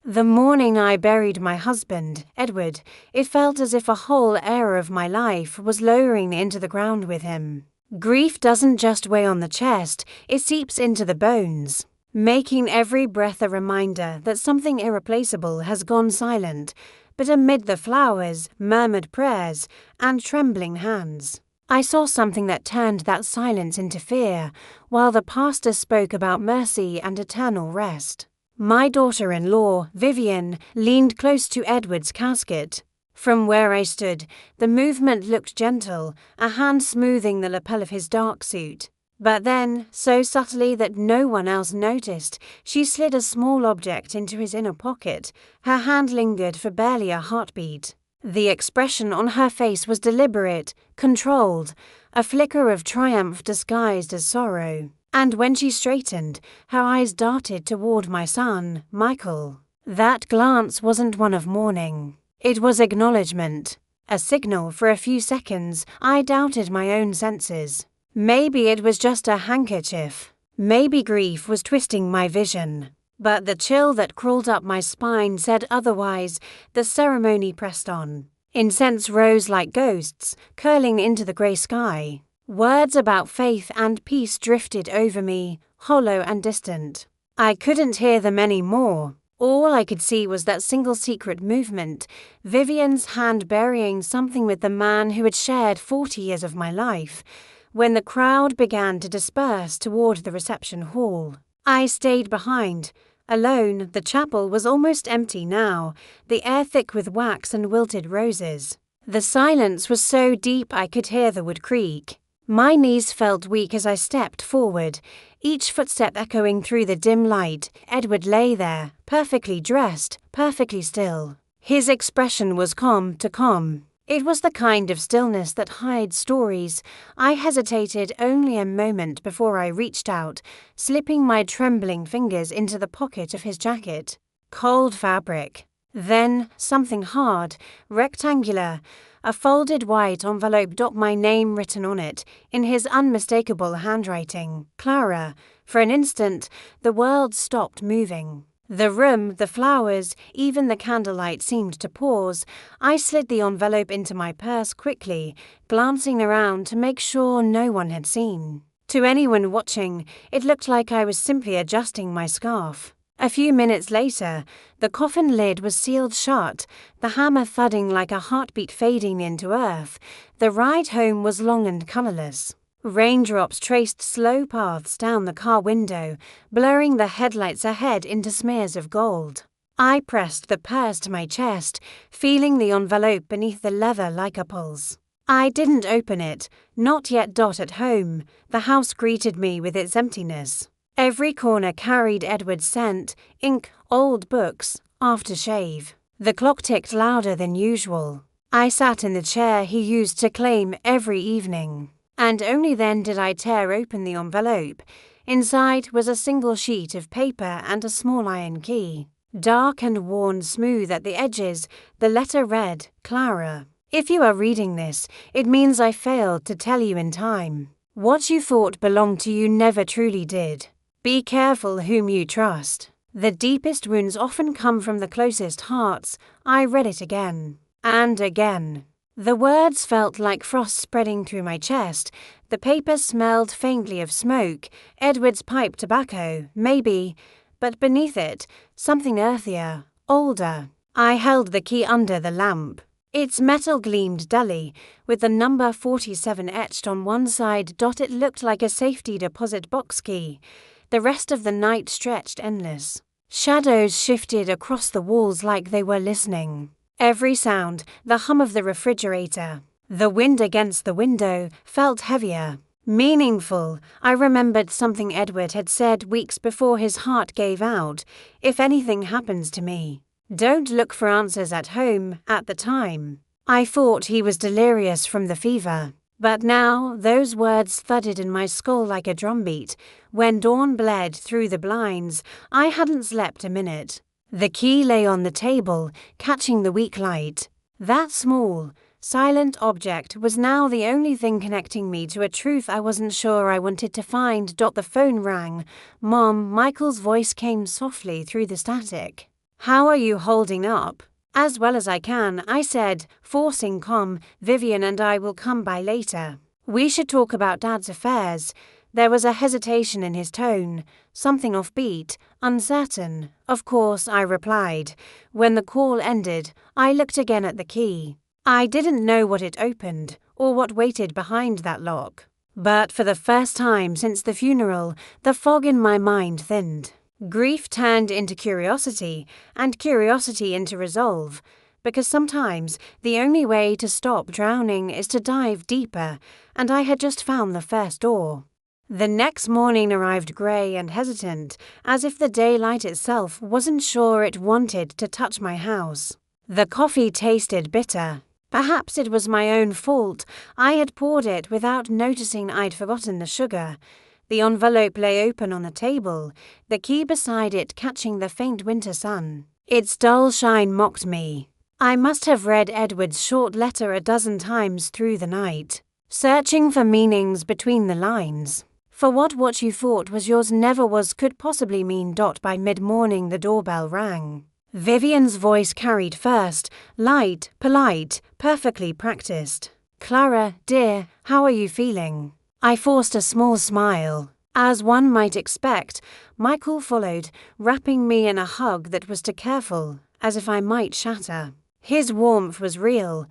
The morning I buried my husband, Edward, it felt as if a whole era of my life was lowering into the ground with him. Grief doesn't just weigh on the chest, it seeps into the bones, making every breath a reminder that something irreplaceable has gone silent. But amid the flowers, murmured prayers, and trembling hands, I saw something that turned that silence into fear, while the pastor spoke about mercy and eternal rest. My daughter-in-law, Vivian, leaned close to Edward's casket. From where I stood, the movement looked gentle, a hand smoothing the lapel of his dark suit. But then, so subtly that no one else noticed, she slid a small object into his inner pocket. Her hand lingered for barely a heartbeat. The expression on her face was deliberate, controlled, a flicker of triumph disguised as sorrow. And when she straightened, her eyes darted toward my son, Michael. That glance wasn't one of mourning. It was acknowledgement, a signal. For a few seconds, I doubted my own senses. Maybe it was just a handkerchief. Maybe grief was twisting my vision. But the chill that crawled up my spine said otherwise. The ceremony pressed on. Incense rose like ghosts, curling into the grey sky. Words about faith and peace drifted over me, hollow and distant. I couldn't hear them anymore. All I could see was that single secret movement, Vivian's hand burying something with the man who had shared 40 years of my life. When the crowd began to disperse toward the reception hall, I stayed behind. Alone, the chapel was almost empty now, the air thick with wax and wilted roses. The silence was so deep I could hear the wood creak. My knees felt weak as I stepped forward, each footstep echoing through the dim light. Edward lay there, perfectly dressed, perfectly still. His expression was calm. It was the kind of stillness that hides stories. I hesitated only a moment before I reached out, slipping my trembling fingers into the pocket of his jacket. Cold fabric. Then something hard, rectangular, a folded white envelope. My name written on it, in his unmistakable handwriting. Clara. For an instant, the world stopped moving. The room, the flowers, even the candlelight seemed to pause. I slid the envelope into my purse quickly, glancing around to make sure no one had seen. To anyone watching, it looked like I was simply adjusting my scarf. A few minutes later, the coffin lid was sealed shut, the hammer thudding like a heartbeat fading into earth. The ride home was long and colourless. Raindrops traced slow paths down the car window, blurring the headlights ahead into smears of gold. I pressed the purse to my chest, feeling the envelope beneath the leather like a pulse. I didn't open it, not yet. At home, the house greeted me with its emptiness. Every corner carried Edward's scent, ink, old books, aftershave. The clock ticked louder than usual. I sat in the chair he used to claim every evening. And only then did I tear open the envelope. Inside was a single sheet of paper and a small iron key. Dark and worn smooth at the edges, the letter read, Clara. If you are reading this, it means I failed to tell you in time. What you thought belonged to you never truly did. Be careful whom you trust. The deepest wounds often come from the closest hearts. I read it again and again. The words felt like frost spreading through my chest. The paper smelled faintly of smoke, Edward's pipe tobacco, maybe, but beneath it, something earthier, older. I held the key under the lamp. Its metal gleamed dully, with the number 47 etched on one side. It looked like a safety deposit box key. The rest of the night stretched endless. Shadows shifted across the walls like they were listening. Every sound, the hum of the refrigerator, the wind against the window, felt heavier, meaningful. I remembered something Edward had said weeks before his heart gave out. If anything happens to me, don't look for answers at home. At the time, I thought he was delirious from the fever. But now, those words thudded in my skull like a drumbeat. When dawn bled through the blinds, I hadn't slept a minute. The key lay on the table, catching the weak light. That small, silent object was now the only thing connecting me to a truth I wasn't sure I wanted to find. The phone rang. Mom, Michael's voice came softly through the static. How are you holding up? As well as I can, I said, forcing calm. Vivian and I will come by later. We should talk about Dad's affairs. There was a hesitation in his tone, something offbeat, uncertain. Of course, I replied. When the call ended, I looked again at the key. I didn't know what it opened, or what waited behind that lock. But for the first time since the funeral, the fog in my mind thinned. Grief turned into curiosity, and curiosity into resolve, because sometimes the only way to stop drowning is to dive deeper, and I had just found the first door. The next morning arrived grey and hesitant, as if the daylight itself wasn't sure it wanted to touch my house. The coffee tasted bitter. Perhaps it was my own fault. I had poured it without noticing I'd forgotten the sugar. The envelope lay open on the table, the key beside it catching the faint winter sun. Its dull shine mocked me. I must have read Edward's short letter a dozen times through the night, searching for meanings between the lines. For what you thought was yours never was could possibly mean. By mid-morning the doorbell rang. Vivian's voice carried first, light, polite, perfectly practiced. Clara, dear, how are you feeling? I forced a small smile. As one might expect, Michael followed, wrapping me in a hug that was too careful, as if I might shatter. His warmth was real,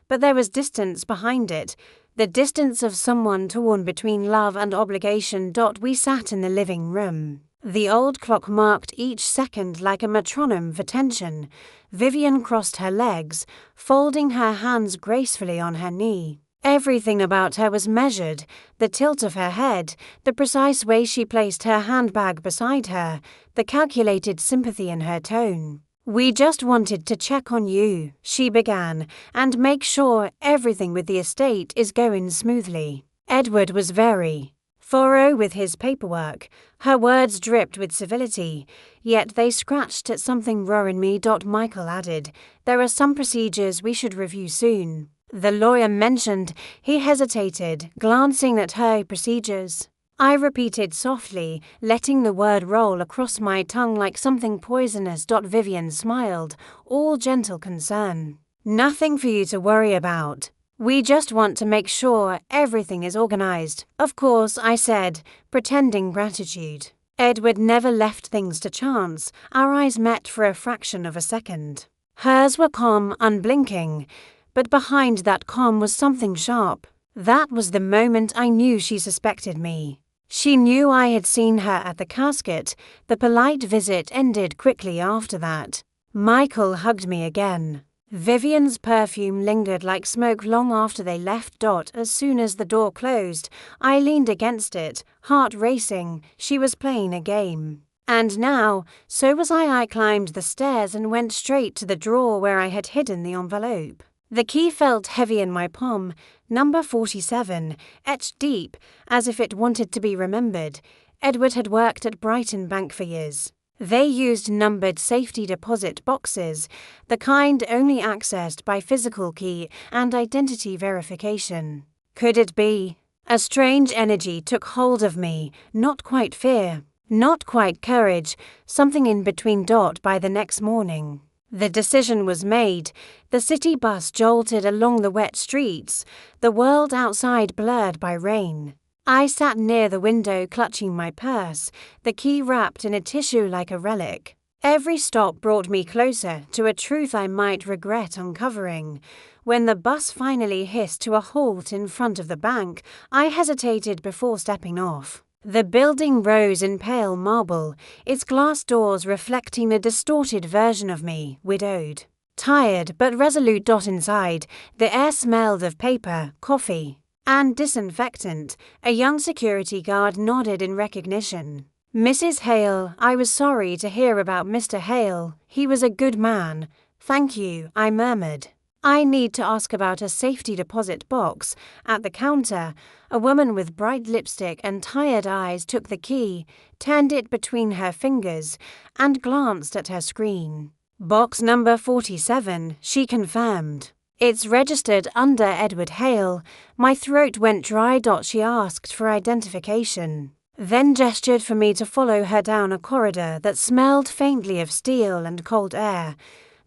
but there was distance behind it, the distance of someone torn between love and obligation. We sat in the living room. The old clock marked each second like a metronome for tension. Vivian crossed her legs, folding her hands gracefully on her knee. Everything about her was measured, the tilt of her head, the precise way she placed her handbag beside her, the calculated sympathy in her tone. We just wanted to check on you, she began, and make sure everything with the estate is going smoothly. Edward was very thorough with his paperwork. Her words dripped with civility, yet they scratched at something raw in me. Michael added, there are some procedures we should review soon. The lawyer mentioned. He hesitated, glancing at her procedures. I repeated softly, letting the word roll across my tongue like something poisonous. Vivian smiled, all gentle concern. Nothing for you to worry about. We just want to make sure everything is organized. Of course, I said, pretending gratitude. Edward never left things to chance. Our eyes met for a fraction of a second. Hers were calm, unblinking. But behind that calm was something sharp. That was the moment I knew she suspected me. She knew I had seen her at the casket. The polite visit ended quickly after that. Michael hugged me again. Vivian's perfume lingered like smoke long after they left. As soon as the door closed, I leaned against it, heart racing. She was playing a game. And now, so was I. I climbed the stairs and went straight to the drawer where I had hidden the envelope. The key felt heavy in my palm, number 47, etched deep, as if it wanted to be remembered. Edward had worked at Brighton Bank for years. They used numbered safety deposit boxes, the kind only accessed by physical key and identity verification. Could it be? A strange energy took hold of me, not quite fear, not quite courage, something in between. By the next morning, the decision was made. The city bus jolted along the wet streets, the world outside blurred by rain. I sat near the window clutching my purse, the key wrapped in a tissue like a relic. Every stop brought me closer to a truth I might regret uncovering. When the bus finally hissed to a halt in front of the bank, I hesitated before stepping off. The building rose in pale marble, its glass doors reflecting a distorted version of me, widowed, tired but resolute. Inside, the air smelled of paper, coffee, and disinfectant. A young security guard nodded in recognition. Mrs. Hale, I was sorry to hear about Mr. Hale. He was a good man. Thank you, I murmured. I need to ask about a safety deposit box. At the counter, a woman with bright lipstick and tired eyes took the key, turned it between her fingers, and glanced at her screen. Box number 47, she confirmed. It's registered under Edward Hale. My throat went dry. She asked for identification. then gestured for me to follow her down a corridor that smelled faintly of steel and cold air.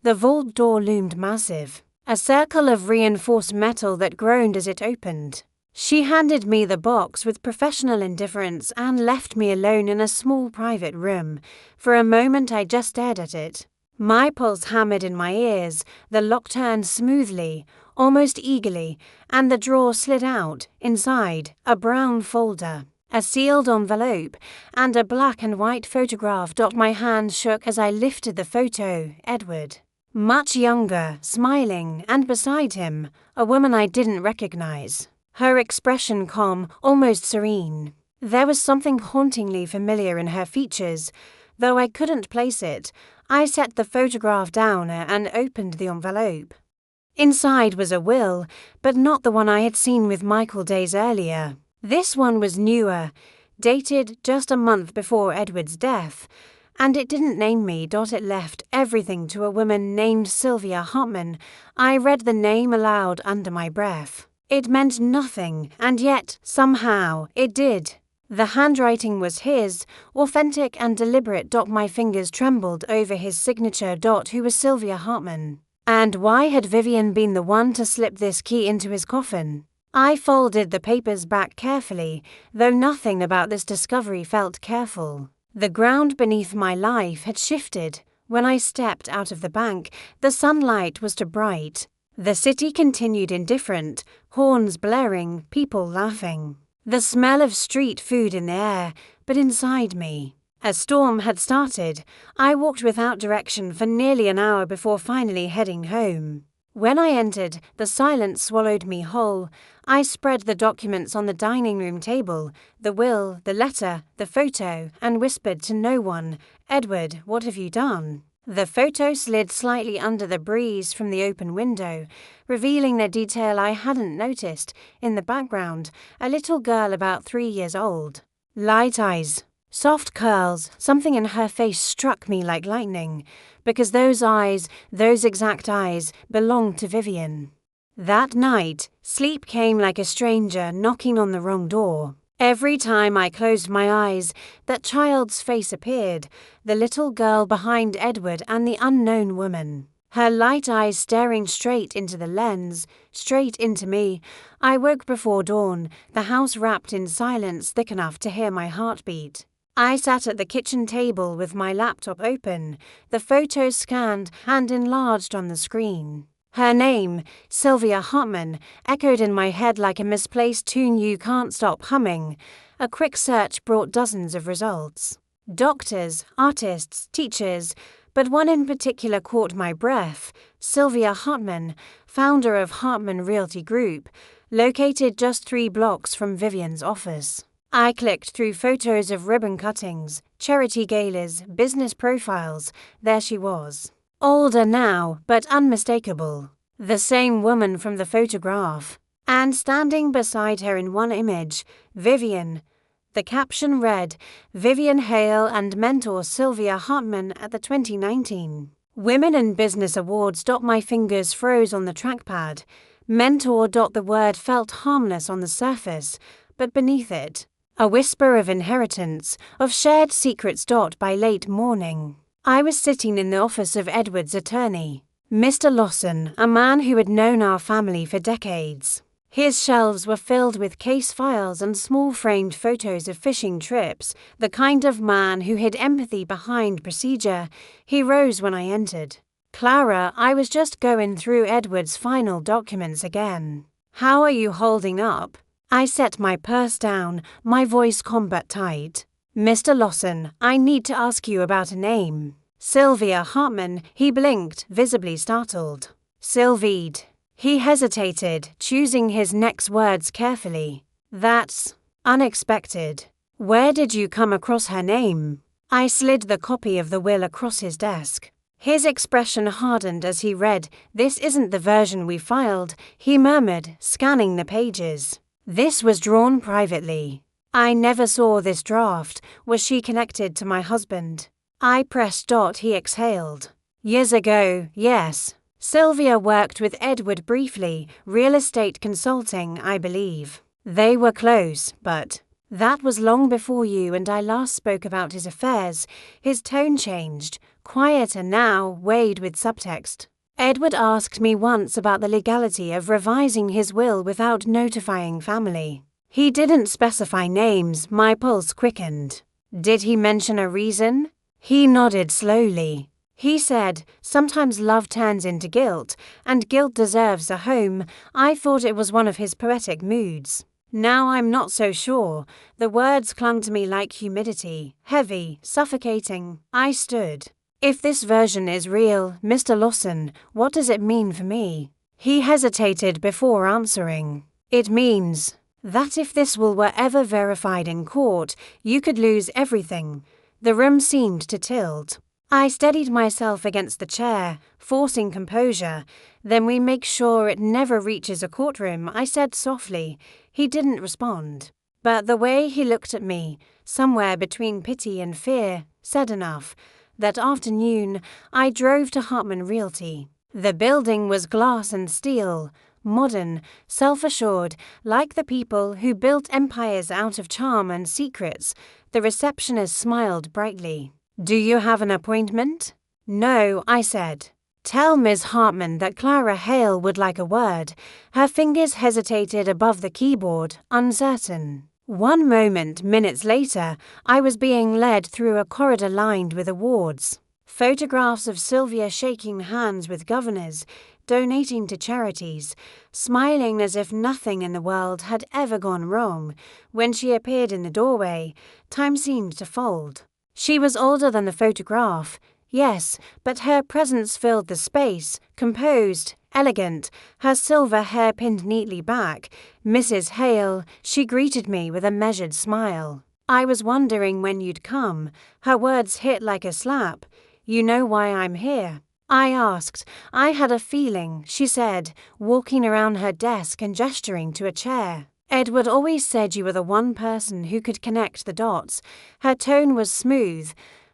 The vault door loomed massive, a circle of reinforced metal that groaned as it opened. She handed me the box with professional indifference and left me alone in a small private room. For a moment I just stared at it. My pulse hammered in my ears, the lock turned smoothly, almost eagerly, and the drawer slid out. Inside, a brown folder, a sealed envelope, and a black and white photograph. My hand shook as I lifted the photo. Edward. Much younger, smiling, and beside him, a woman I didn't recognize. Her expression calm, almost serene. There was something hauntingly familiar in her features. Though I couldn't place it, I set the photograph down and opened the envelope. Inside was a will, but not the one I had seen with Michael days earlier. This one was newer, dated just a month before Edward's death, and it didn't name me. It left everything to a woman named Sylvia Hartman. I read the name aloud under my breath. It meant nothing, and yet, somehow, it did. The handwriting was his, authentic and deliberate. My fingers trembled over his signature. Who was Sylvia Hartman? And why had Vivian been the one to slip this key into his coffin? I folded the papers back carefully, though nothing about this discovery felt careful. The ground beneath my life had shifted. When I stepped out of the bank, the sunlight was too bright. The city continued indifferent, horns blaring, people laughing. The smell of street food in the air, but inside me, a storm had started. I walked without direction for nearly an hour before finally heading home. When I entered, the silence swallowed me whole. I spread the documents on the dining room table, the will, the letter, the photo, and whispered to no one, "Edward, what have you done?" The photo slid slightly under the breeze from the open window, revealing a detail I hadn't noticed. In the background, a little girl about 3 years old. Light eyes, soft curls, something in her face struck me like lightning, because those eyes, those exact eyes, belonged to Vivian. That night, sleep came like a stranger knocking on the wrong door. Every time I closed my eyes, that child's face appeared, the little girl behind Edward and the unknown woman. Her light eyes staring straight into the lens, straight into me. I woke before dawn, the house wrapped in silence thick enough to hear my heartbeat. I sat at the kitchen table with my laptop open, the photos scanned and enlarged on the screen. Her name, Sylvia Hartman, echoed in my head like a misplaced tune you can't stop humming. A quick search brought dozens of results. Doctors, artists, teachers, but one in particular caught my breath. Sylvia Hartman, founder of Hartman Realty Group, located just 3 blocks from Vivian's office. I clicked through photos of ribbon cuttings, charity galas, business profiles. There she was. Older now, but unmistakable. The same woman from the photograph. And standing beside her in one image, Vivian. The caption read, "Vivian Hale and mentor Sylvia Hartman at the 2019 Women in Business Awards." My fingers froze on the trackpad. Mentor. The word felt harmless on the surface, but beneath it, a whisper of inheritance, of shared secrets. By late morning, I was sitting in the office of Edward's attorney, Mr. Lawson, a man who had known our family for decades. His shelves were filled with case files and small framed photos of fishing trips, the kind of man who hid empathy behind procedure. He rose when I entered. "Clara, I was just going through Edward's final documents again. How are you holding up?" I set my purse down, my voice combat tight. "Mr. Lawson, I need to ask you about a name." "Sylvia Hartman." He blinked, visibly startled. "Sylvie." He hesitated, choosing his next words carefully. "That's unexpected. Where did you come across her name?" I slid the copy of the will across his desk. His expression hardened as he read. "This isn't the version we filed," he murmured, scanning the pages. "This was drawn privately. I never saw this draft. Was she connected to my husband?" I pressed. He exhaled. "Years ago, yes. Sylvia worked with Edward briefly, real estate consulting, I believe. They were close, but That was long before you and I last spoke about his affairs. His tone changed, quieter now, weighed with subtext. Edward asked me once about the legality of revising his will without notifying family. He didn't specify names. My pulse quickened. Did he mention a reason? He nodded slowly. He said, sometimes love turns into guilt, and guilt deserves a home. I thought it was one of his poetic moods. Now I'm not so sure. The words clung to me like humidity, heavy, suffocating. I stood. If this version is real, Mr. Lawson, what does it mean for me? He hesitated before answering. It means that if this will were ever verified in court, you could lose everything. The room seemed to tilt. I steadied myself against the chair, forcing composure. Then we make sure it never reaches a courtroom, I said softly. He didn't respond. But the way he looked at me, somewhere between pity and fear, said enough. That afternoon, I drove to Hartman Realty. The building was glass and steel, modern, self-assured, like the people who built empires out of charm and secrets. The receptionist smiled brightly. Do you have an appointment? No, I said. Tell Ms. Hartman that Clara Hale would like a word. Her fingers hesitated above the keyboard, uncertain. One moment, minutes later, I was being led through a corridor lined with awards. Photographs of Sylvia shaking hands with governors, donating to charities, smiling as if nothing in the world had ever gone wrong. When she appeared in the doorway, time seemed to fold. She was older than the photograph, yes, but her presence filled the space, composed, elegant, her silver hair pinned neatly back. Mrs. Hale, she greeted me with a measured smile. I was wondering when you'd come. Her words hit like a slap. You know why I'm here? I asked. I had a feeling, she said, walking around her desk and gesturing to a chair. Edward always said you were the one person who could connect the dots. Her tone was smooth,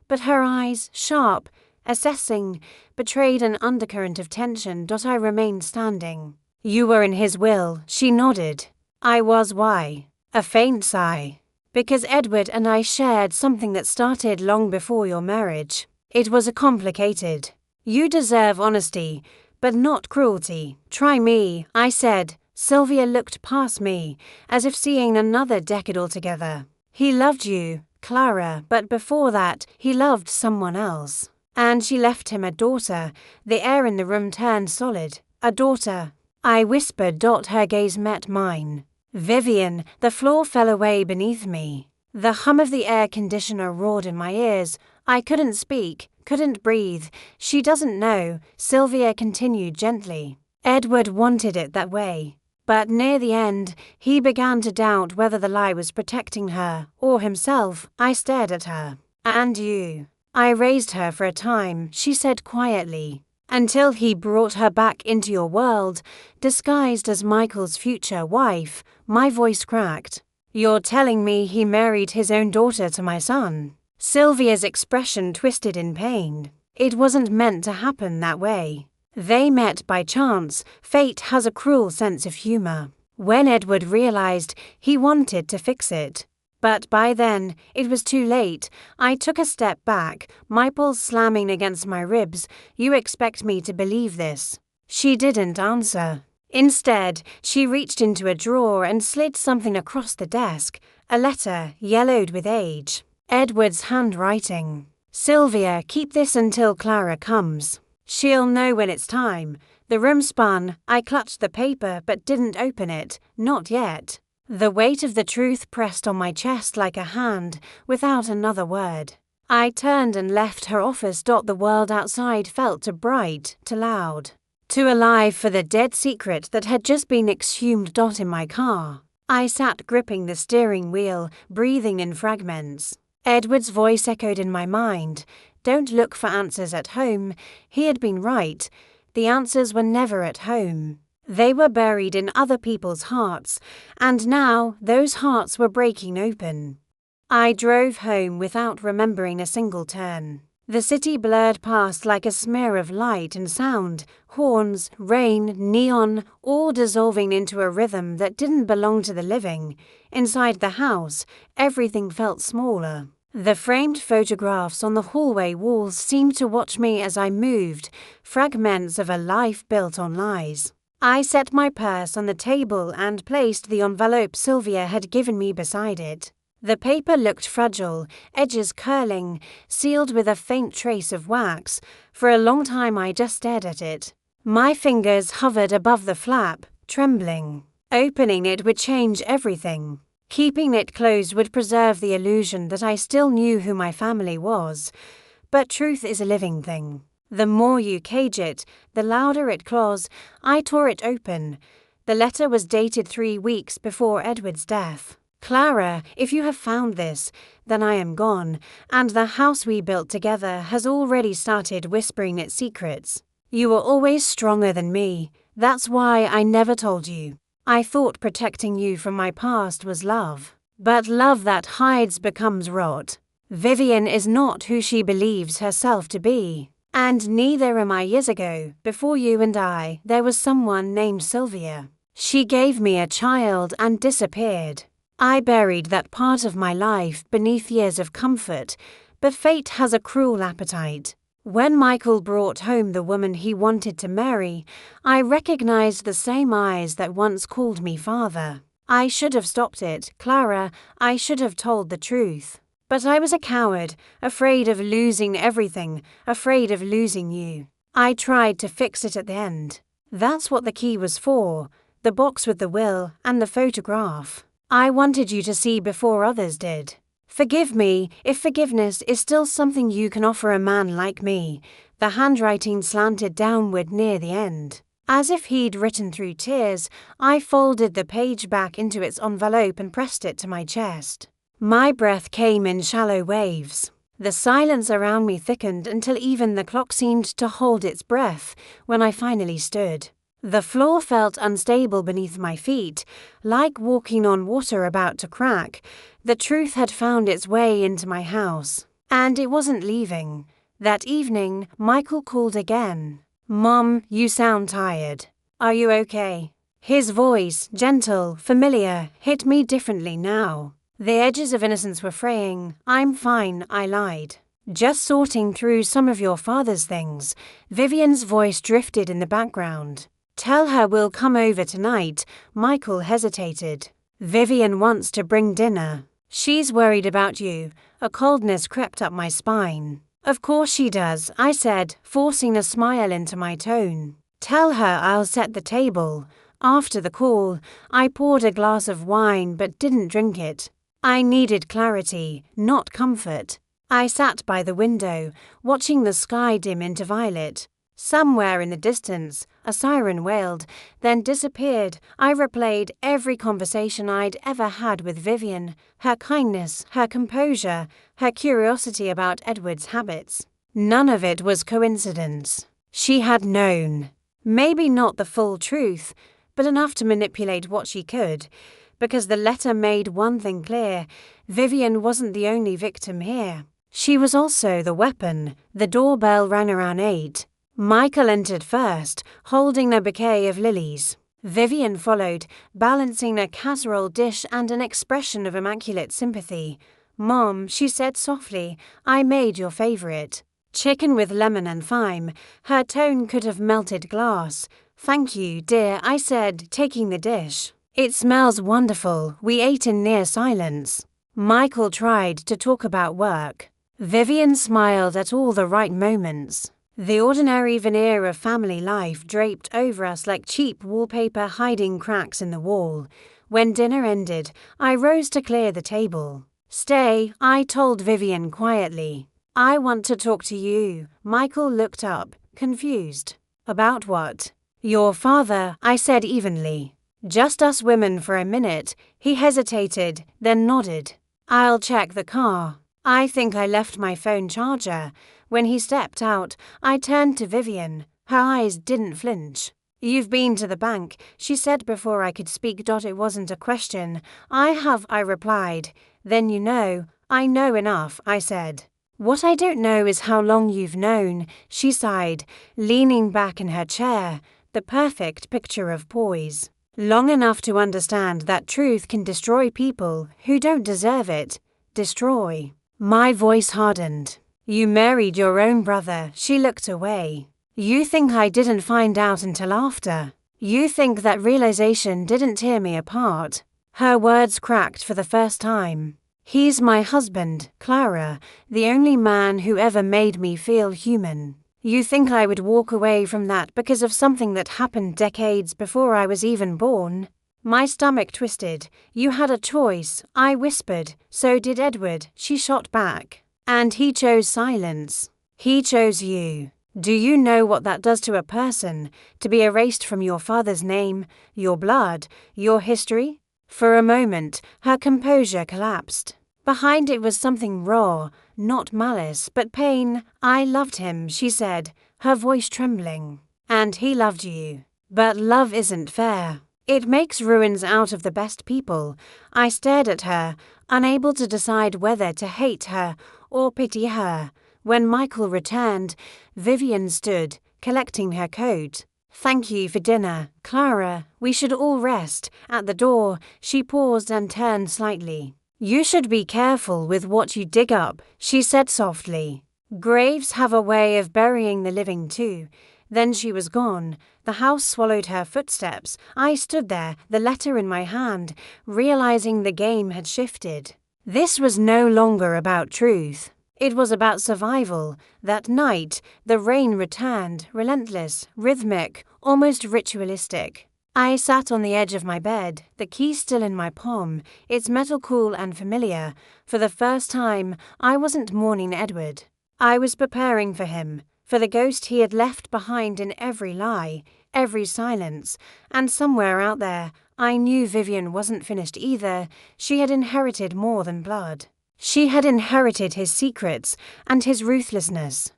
but her eyes, sharp, assessing, betrayed an undercurrent of tension. I remained standing. You were in his will, she nodded. I was. Why? A faint sigh. Because Edward and I shared something that started long before your marriage. It was complicated. You deserve honesty, but not cruelty. Try me, I said. Sylvia looked past me, as if seeing another decade altogether. He loved you, Clara, but before that, he loved someone else. And she left him a daughter. The air in the room turned solid. A daughter. I whispered. Her gaze met mine. Vivian, the floor fell away beneath me. The hum of the air conditioner roared in my ears. I couldn't speak, couldn't breathe. She doesn't know, Sylvia continued gently. Edward wanted it that way. But near the end, he began to doubt whether the lie was protecting her or himself. I stared at her. And you. I raised her for a time, she said quietly, until he brought her back into your world, disguised as Michael's future wife. My voice cracked. You're telling me he married his own daughter to my son? Sylvia's expression twisted in pain. It wasn't meant to happen that way. They met by chance. Fate has a cruel sense of humor. When Edward realized, he wanted to fix it. But by then, it was too late. I took a step back, my pulse slamming against my ribs. You expect me to believe this? She didn't answer. Instead, she reached into a drawer and slid something across the desk, a letter yellowed with age. Edward's handwriting. Sylvia, keep this until Clara comes. She'll know when it's time. The room spun. I clutched the paper but didn't open it. Not yet. The weight of the truth pressed on my chest like a hand, without another word. I turned and left her office. The world outside felt too bright, too loud, too alive for the dead secret that had just been exhumed. In my car, I sat gripping the steering wheel, breathing in fragments. Edward's voice echoed in my mind. Don't look for answers at home. He had been right. The answers were never at home. They were buried in other people's hearts, and now those hearts were breaking open. I drove home without remembering a single turn. The city blurred past like a smear of light and sound, horns, rain, neon, all dissolving into a rhythm that didn't belong to the living. Inside the house, everything felt smaller. The framed photographs on the hallway walls seemed to watch me as I moved, fragments of a life built on lies. I set my purse on the table and placed the envelope Sylvia had given me beside it. The paper looked fragile, edges curling, sealed with a faint trace of wax. For a long time I just stared at it. My fingers hovered above the flap, trembling. Opening it would change everything. Keeping it closed would preserve the illusion that I still knew who my family was. But truth is a living thing. The more you cage it, the louder it claws. I tore it open. The letter was dated 3 weeks before Edward's death. Clara, if you have found this, then I am gone, and the house we built together has already started whispering its secrets. You were always stronger than me. That's why I never told you. I thought protecting you from my past was love. But love that hides becomes rot. Vivian is not who she believes herself to be. And neither am I. Years ago, before you and I, there was someone named Sylvia. She gave me a child and disappeared. I buried that part of my life beneath years of comfort, but fate has a cruel appetite. When Michael brought home the woman he wanted to marry, I recognized the same eyes that once called me father. I should have stopped it, Clara. I should have told the truth. But I was a coward, afraid of losing everything, afraid of losing you. I tried to fix it at the end. That's what the key was for, the box with the will and the photograph. I wanted you to see before others did. Forgive me if forgiveness is still something you can offer a man like me. The handwriting slanted downward near the end. As if he'd written through tears, I folded the page back into its envelope and pressed it to my chest. My breath came in shallow waves. The silence around me thickened until even the clock seemed to hold its breath when I finally stood. The floor felt unstable beneath my feet, like walking on water about to crack. The truth had found its way into my house, and it wasn't leaving. That evening, Michael called again. "Mom, you sound tired. Are you okay?" His voice, gentle, familiar, hit me differently now. The edges of innocence were fraying. "I'm fine," I lied. "Just sorting through some of your father's things." Vivian's voice drifted in the background. "Tell her we'll come over tonight." Michael hesitated. "Vivian wants to bring dinner. She's worried about you." A coldness crept up my spine. "Of course she does," I said, forcing a smile into my tone. "Tell her I'll set the table." After the call, I poured a glass of wine but didn't drink it. I needed clarity, not comfort. I sat by the window, watching the sky dim into violet. Somewhere in the distance, a siren wailed, then disappeared. I replayed every conversation I'd ever had with Vivian, her kindness, her composure, her curiosity about Edward's habits. None of it was coincidence. She had known. Maybe not the full truth, but enough to manipulate what she could. Because the letter made one thing clear: Vivian wasn't the only victim here. She was also the weapon. The doorbell rang around 8. Michael entered first, holding a bouquet of lilies. Vivian followed, balancing a casserole dish and an expression of immaculate sympathy. "Mom," she said softly, "I made your favorite. Chicken with lemon and thyme." Her tone could have melted glass. "Thank you, dear," I said, taking the dish. "It smells wonderful." We ate in near silence. Michael tried to talk about work. Vivian smiled at all the right moments. The ordinary veneer of family life draped over us like cheap wallpaper hiding cracks in the wall. When dinner ended, I rose to clear the table. "Stay," I told Vivian quietly. "I want to talk to you." Michael looked up, confused. "About what?" "Your father," I said evenly. "Just us women for a minute." He hesitated, then nodded. "I'll check the car. I think I left my phone charger." When he stepped out, I turned to Vivian. Her eyes didn't flinch. "You've been to the bank," she said before I could speak. It wasn't a question. "I have," I replied. "Then you know." "I know enough," I said. What I don't know is how long you've known, she sighed, leaning back in her chair, the perfect picture of poise. Long enough to understand that truth can destroy people who don't deserve it. Destroy. My voice hardened. You married your own brother. She looked away. You think I didn't find out until after. You think that realization didn't tear me apart. Her words cracked for the first time. He's my husband, Clara, the only man who ever made me feel human. You think I would walk away from that because of something that happened decades before I was even born? My stomach twisted. You had a choice, I whispered. So did Edward, she shot back. And he chose silence. He chose you. Do you know what that does to a person, to be erased from your father's name, your blood, your history? For a moment, her composure collapsed. Behind it was something raw, not malice, but pain. I loved him, she said, her voice trembling. And he loved you. But love isn't fair. It makes ruins out of the best people. I stared at her, unable to decide whether to hate her or pity her. When Michael returned, Vivian stood, collecting her coat. Thank you for dinner, Clara. We should all rest. At the door, she paused and turned slightly. You should be careful with what you dig up, she said softly. Graves have a way of burying the living too. Then she was gone. The house swallowed her footsteps. I stood there, the letter in my hand, realizing the game had shifted. This was no longer about truth. It was about survival. That night, the rain returned, relentless, rhythmic, almost ritualistic. I sat on the edge of my bed, the key still in my palm, its metal cool and familiar. For the first time, I wasn't mourning Edward. I was preparing for him, for the ghost he had left behind in every lie, every silence. And somewhere out there, I knew Vivian wasn't finished either. She had inherited more than blood. She had inherited his secrets and his ruthlessness.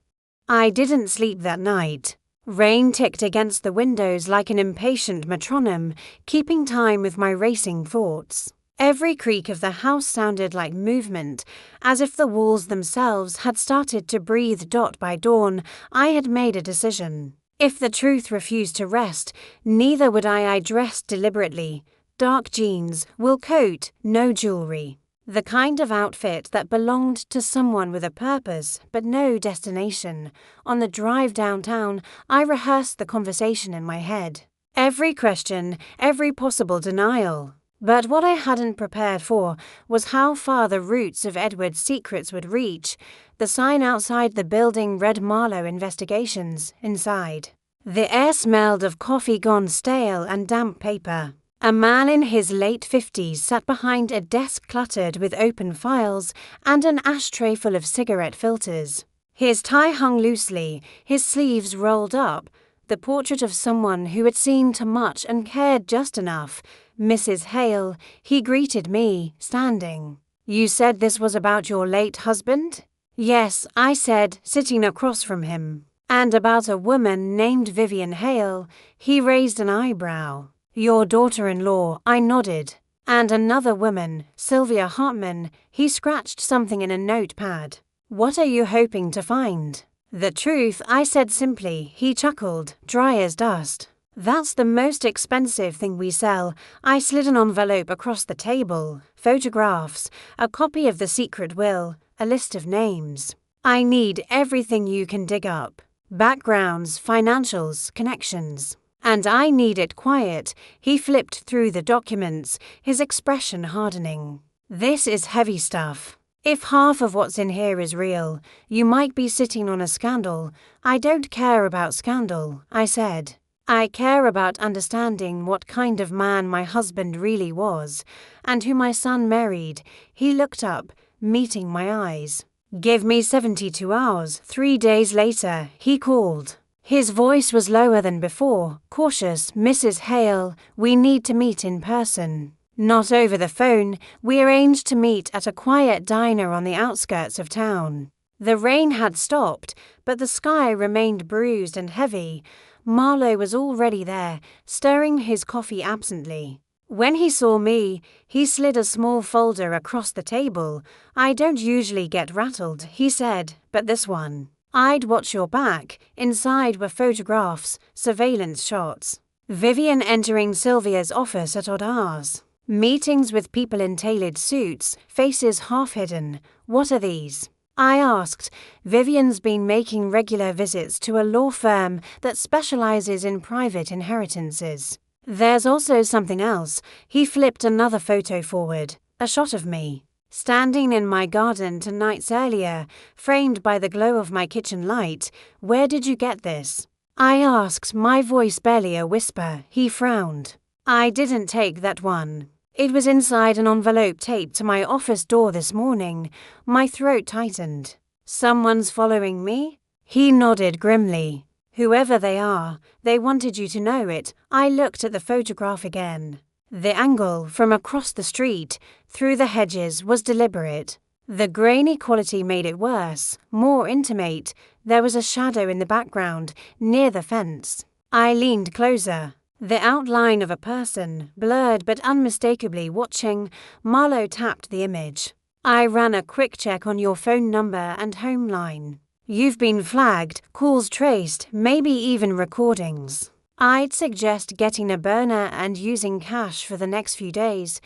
I didn't sleep that night. Rain ticked against the windows like an impatient metronome, keeping time with my racing thoughts. Every creak of the house sounded like movement, as if the walls themselves had started to breathe. By dawn, I had made a decision. If the truth refused to rest, neither would I. I dressed deliberately. Dark jeans, wool coat, no jewelry. The kind of outfit that belonged to someone with a purpose, but no destination. On the drive downtown, I rehearsed the conversation in my head. Every question, every possible denial. But what I hadn't prepared for was how far the roots of Edward's secrets would reach. The sign outside the building read Marlowe Investigations inside. The air smelled of coffee gone stale and damp paper. A man in his late 50s sat behind a desk cluttered with open files and an ashtray full of cigarette filters. His tie hung loosely, his sleeves rolled up, the portrait of someone who had seen too much and cared just enough. Mrs. Hale, he greeted me, standing. You said this was about your late husband? Yes, I said, sitting across from him. And about a woman named Vivian Hale. He raised an eyebrow. Your daughter-in-law, I nodded. And another woman, Sylvia Hartman. He scratched something in a notepad. What are you hoping to find? The truth, I said simply. He chuckled, dry as dust. That's the most expensive thing we sell. I slid an envelope across the table. Photographs, a copy of the secret will, a list of names. I need everything you can dig up. Backgrounds, financials, connections. And I need it quiet. He flipped through the documents, his expression hardening. This is heavy stuff. If half of what's in here is real, you might be sitting on a scandal. I don't care about scandal, I said. I care about understanding what kind of man my husband really was, and who my son married. He looked up, meeting my eyes. Give me 72 hours. 3 days later, he called. His voice was lower than before, cautious. Mrs. Hale, we need to meet in person. Not over the phone. We arranged to meet at a quiet diner on the outskirts of town. The rain had stopped, but the sky remained bruised and heavy. Marlowe was already there, stirring his coffee absently. When he saw me, he slid a small folder across the table. "I don't usually get rattled," he said, "but this one. I'd watch your back." Inside were photographs, surveillance shots. Vivian entering Sylvia's office at odd hours. Meetings with people in tailored suits, faces half hidden. "What are these?" I asked. Vivian's been making regular visits to a law firm that specializes in private inheritances. There's also something else. He flipped another photo forward, a shot of me, standing in my garden 2 nights earlier, framed by the glow of my kitchen light. "Where did you get this?" I asked, my voice barely a whisper. He frowned. "I didn't take that one. It was inside an envelope taped to my office door this morning." My throat tightened. "Someone's following me?" He nodded grimly. "Whoever they are, they wanted you to know it." I looked at the photograph again. The angle, from across the street, through the hedges, was deliberate. The grainy quality made it worse, more intimate. There was a shadow in the background, near the fence. I leaned closer. The outline of a person, blurred but unmistakably watching. Marlowe tapped the image. "I ran a quick check on your phone number and home line. You've been flagged, calls traced, maybe even recordings. I'd suggest getting a burner and using cash for the next few days."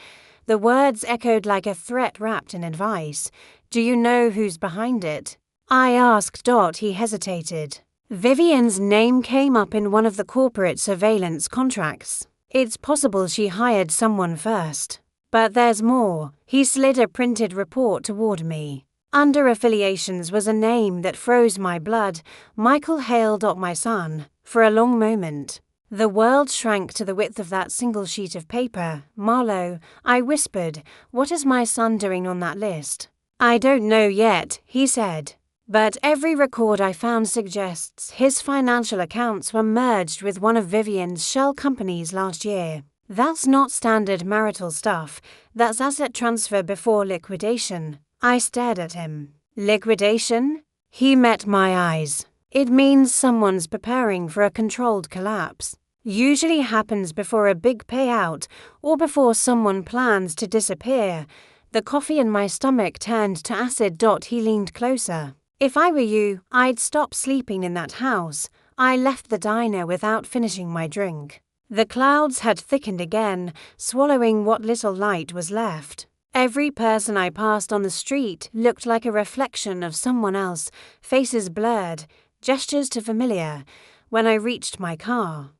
The words echoed like a threat wrapped in advice. "Do you know who's behind it?" I asked. He hesitated. Vivian's name came up in one of the corporate surveillance contracts. "It's possible she hired someone first. But there's more." He slid a printed report toward me. Under affiliations was a name that froze my blood. "Michael Hale. My son." For a long moment, the world shrank to the width of that single sheet of paper. "Marlowe," I whispered, "what is my son doing on that list?" "I don't know yet," he said. "But every record I found suggests his financial accounts were merged with one of Vivian's shell companies last year. That's not standard marital stuff. That's asset transfer before liquidation." I stared at him. "Liquidation?" He met my eyes. "It means someone's preparing for a controlled collapse. Usually happens before a big payout or before someone plans to disappear." The coffee in my stomach turned to acid. He leaned closer. "If I were you, I'd stop sleeping in that house." I left the diner without finishing my drink. The clouds had thickened again, swallowing what little light was left. Every person I passed on the street looked like a reflection of someone else, faces blurred, gestures too familiar. When I reached my car,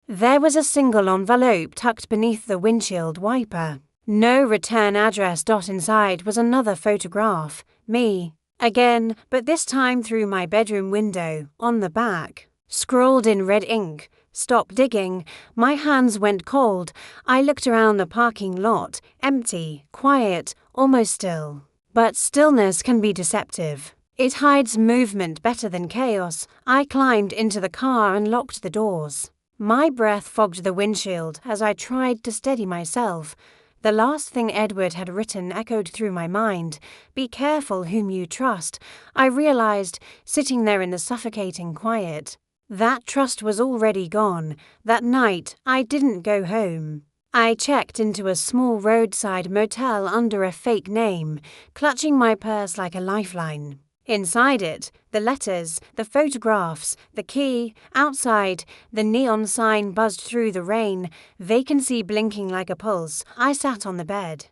there was a single envelope tucked beneath the windshield wiper. No return address. Inside was another photograph. Me. Again, but this time through my bedroom window, on the back, scrawled in red ink, "Stop digging." My hands went cold. I looked around the parking lot, empty, quiet, almost still. But stillness can be deceptive. It hides movement better than chaos. I climbed into the car and locked the doors. My breath fogged the windshield as I tried to steady myself. The last thing Edward had written echoed through my mind. "Be careful whom you trust." I realized, sitting there in the suffocating quiet, that trust was already gone. That night, I didn't go home. I checked into a small roadside motel under a fake name, clutching my purse like a lifeline. Inside it, the letters, the photographs, the key. Outside, the neon sign buzzed through the rain, vacancy blinking like a pulse. I sat on the bed,